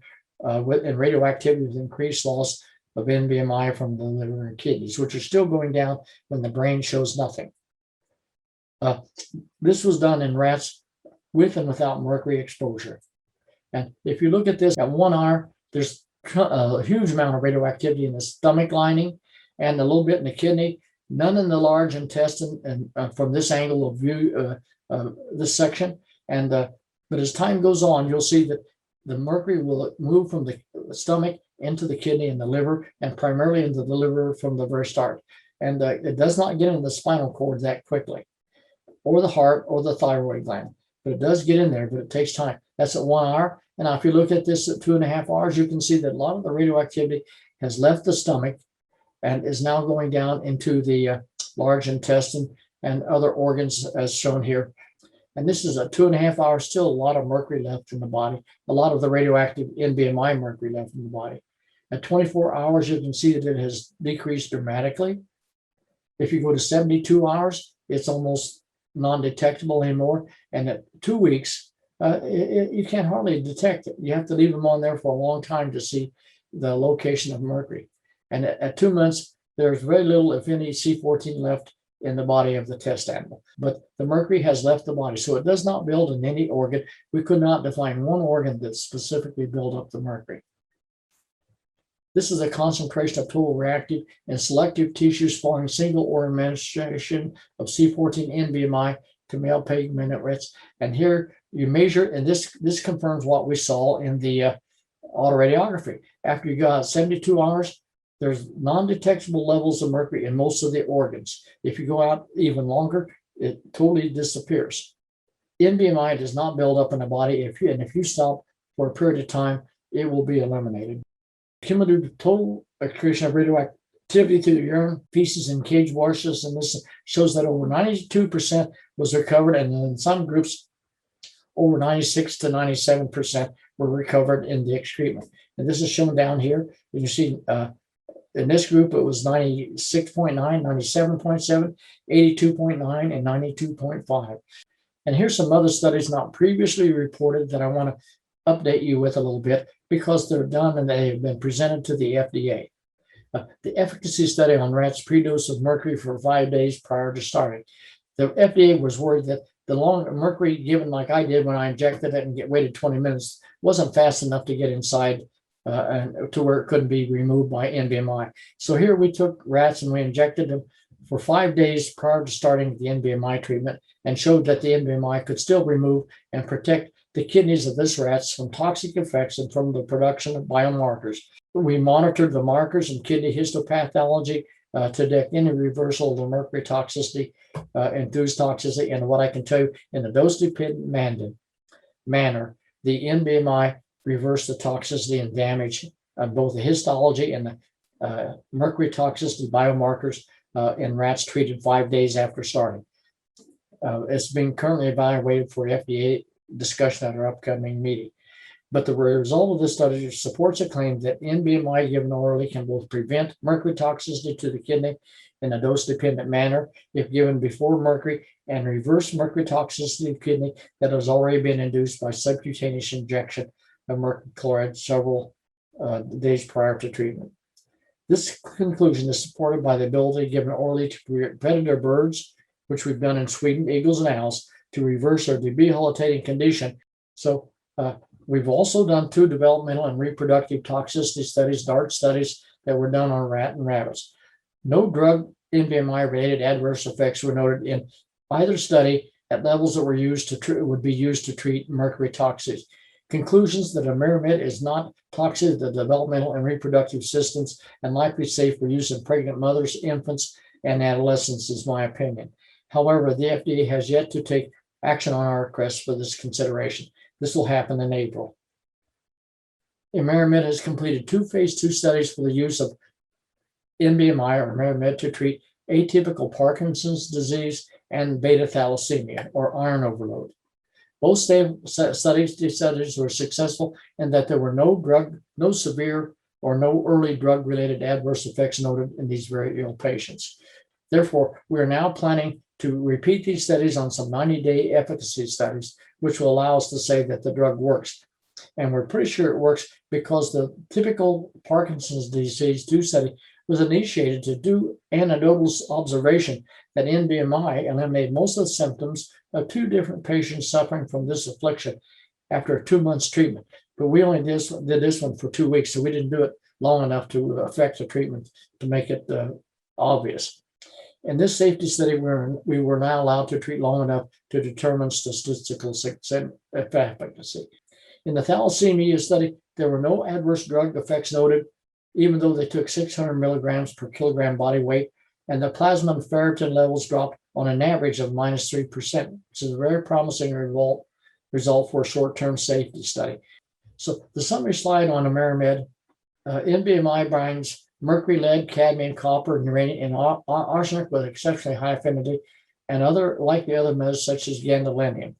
in radioactivity with increased loss of NBMI from the liver and kidneys, which are still going down when the brain shows nothing. This was done in rats with and without mercury exposure. And if you look at this at 1 hour, there's a huge amount of radioactivity in the stomach lining and a little bit in the kidney, none in the large intestine, and from this angle of view, this section. And but as time goes on, you'll see that the mercury will move from the stomach into the kidney and the liver, and primarily into the liver from the very start. And it does not get into the spinal cord that quickly, or the heart, or the thyroid gland. But it does get in there, but it takes time. That's at 1 hour. And now if you look at this at 2.5 hours, you can see that a lot of the radioactivity has left the stomach and is now going down into the large intestine and other organs as shown here. And this is at 2.5 hours, still a lot of mercury left in the body, a lot of the radioactive NBMI mercury left in the body. At 24 hours, you can see that it has decreased dramatically. If you go to 72 hours, it's almost non-detectable anymore. And at 2 weeks, you can't hardly detect it. You have to leave them on there for a long time to see the location of mercury. And at 2 months, there's very little, if any, C14 left in the body of the test animal. But the mercury has left the body, so it does not build in any organ. We could not define one organ that specifically built up the mercury. This is a concentration of total reactive and selective tissues following single organ administration of C14 NBMI to male pig-minute rats. And here you measure, and this confirms what we saw in the autoradiography. After you got 72 hours, there's non-detectable levels of mercury in most of the organs. If you go out even longer, it totally disappears. NBMI does not build up in the body. If you stop for a period of time, it will be eliminated. Cumulative total excretion of radioactivity through the urine, feces, and cage washes, and this shows that over 92% was recovered, and in some groups, over 96 to 97% were recovered in the excrement. And this is shown down here. You see, in this group, it was 96.9, 97.7, 82.9, and 92.5. And here's some other studies not previously reported that I want to update you with a little bit, because they're done and they have been presented to the FDA. The efficacy study on rats pre-dose of mercury for 5 days prior to starting. The FDA was worried that the long mercury given like I did when I injected it and waited 20 minutes wasn't fast enough to get inside and to where it couldn't be removed by NBMI. So here we took rats and we injected them for 5 days prior to starting the NBMI treatment and showed that the NBMI could still remove and protect the kidneys of this rats from toxic effects and from the production of biomarkers. We monitored the markers in kidney histopathology to detect any reversal of the mercury toxicity, induced toxicity, and what I can tell you in the dose-dependent manner, the NBMI reversed the toxicity and damage of both the histology and the mercury toxicity biomarkers in rats treated 5 days after starting. It's being currently evaluated for FDA discussion at our upcoming meeting. But the result of this study supports a claim that NBMI given orally can both prevent mercury toxicity to the kidney in a dose-dependent manner if given before mercury, and reverse mercury toxicity of kidney that has already been induced by subcutaneous injection of mercury chloride several days prior to treatment. This conclusion is supported by the ability given orally to predator birds, which we've done in Sweden, eagles and owls, to reverse their debilitating condition. So we've also done 2 developmental and reproductive toxicity studies, DART studies, that were done on rat and rabbits. No drug NBMI-related adverse effects were noted in either study at levels that were used to would be used to treat mercury toxicity. Conclusions that MIAOMT is not toxic to the developmental and reproductive systems and likely safe for use in pregnant mothers, infants, and adolescents is my opinion. However, the FDA has yet to take action on our request for this consideration. This will happen in April. MIAOMT has completed 2 phase 2 studies for the use of NBMI or MIAOMT to treat atypical Parkinson's disease and beta thalassemia or iron overload. Both these studies were successful in that there were no severe or no early drug-related adverse effects noted in these very ill patients. Therefore, we are now planning to repeat these studies on some 90-day efficacy studies, which will allow us to say that the drug works. And we're pretty sure it works because the typical Parkinson's disease 2 study was initiated to do anecdotal observation that NBMI eliminated most of the symptoms of 2 different patients suffering from this affliction after 2 months treatment. But we only did this one for 2 weeks, so we didn't do it long enough to affect the treatment to make it obvious. In this safety study, we were now allowed to treat long enough to determine statistical efficacy. In the thalassemia study, there were no adverse drug effects noted, even though they took 600 milligrams per kilogram body weight, and the plasma and ferritin levels dropped on an average of -3%, which is a very promising result for a short-term safety study. So the summary slide on Amerimed, NBMI binds mercury, lead, cadmium, copper, and uranium, and arsenic with exceptionally high affinity, and like the other metals such as gadolinium.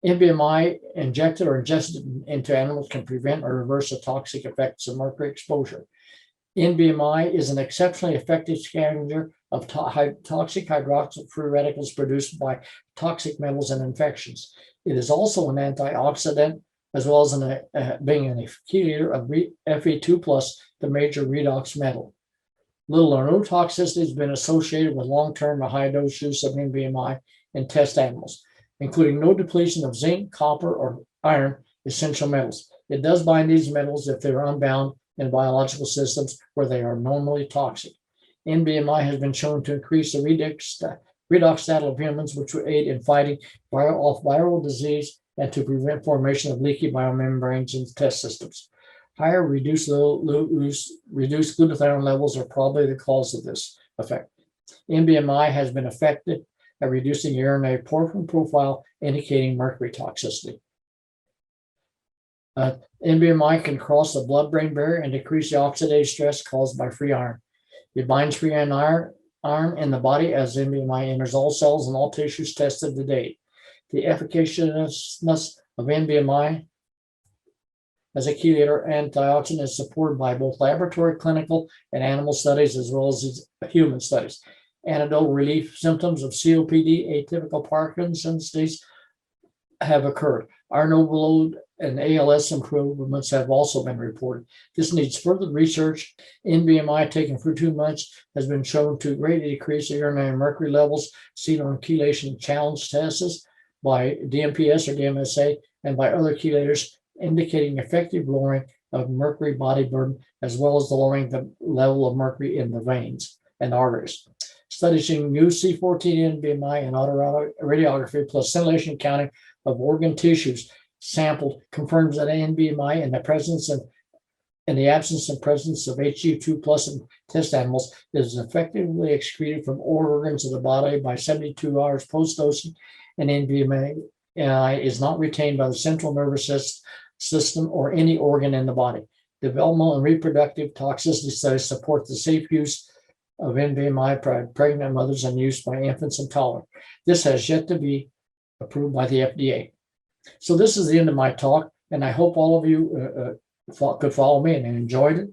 NBMI injected or ingested into animals can prevent or reverse the toxic effects of mercury exposure. NBMI is an exceptionally effective scavenger of toxic hydroxyl free radicals produced by toxic metals and infections. It is also an antioxidant, as well as being an chelator of Fe2+, the major redox metal. Little or no toxicity has been associated with long-term or high-dose use of NBMI in test animals, including no depletion of zinc, copper, or iron, essential metals. It does bind these metals if they're unbound in biological systems where they are normally toxic. NBMI has been shown to increase the redox status of humans, which will aid in fighting viral disease and to prevent formation of leaky biomembranes in test systems. Higher reduced glutathione levels are probably the cause of this effect. NBMI has been effective at reducing urinary porphyrin profile, indicating mercury toxicity. NBMI can cross the blood-brain barrier and decrease the oxidative stress caused by free iron. It binds free iron in the body as NBMI enters all cells and all tissues tested to date. The efficaciousness of NBMI as a chelator antioxidant is supported by both laboratory, clinical, and animal studies, as well as human studies. Anecdotal relief symptoms of COPD, atypical Parkinson's disease have occurred. Iron overload and ALS improvements have also been reported. This needs further research. NBMI taken for 2 months has been shown to greatly decrease the urinary mercury levels seen on chelation challenge tests by DMPS or DMSA and by other chelators, indicating effective lowering of mercury body burden, as well as the lowering the level of mercury in the veins and arteries. Studies in C14 NBMI and autoradiography plus scintillation counting of organ tissues sampled confirms that NBMI in the presence and in the absence and presence of Hg2+ in test animals is effectively excreted from all organs of the body by 72 hours post-dosing, and NBMI is not retained by the central nervous system or any organ in the body. Developmental and reproductive toxicity studies support the safe use of NBMI by pregnant mothers and use by infants and toddlers. This has yet to be approved by the FDA. So this is the end of my talk, and I hope all of you could follow me and enjoyed it.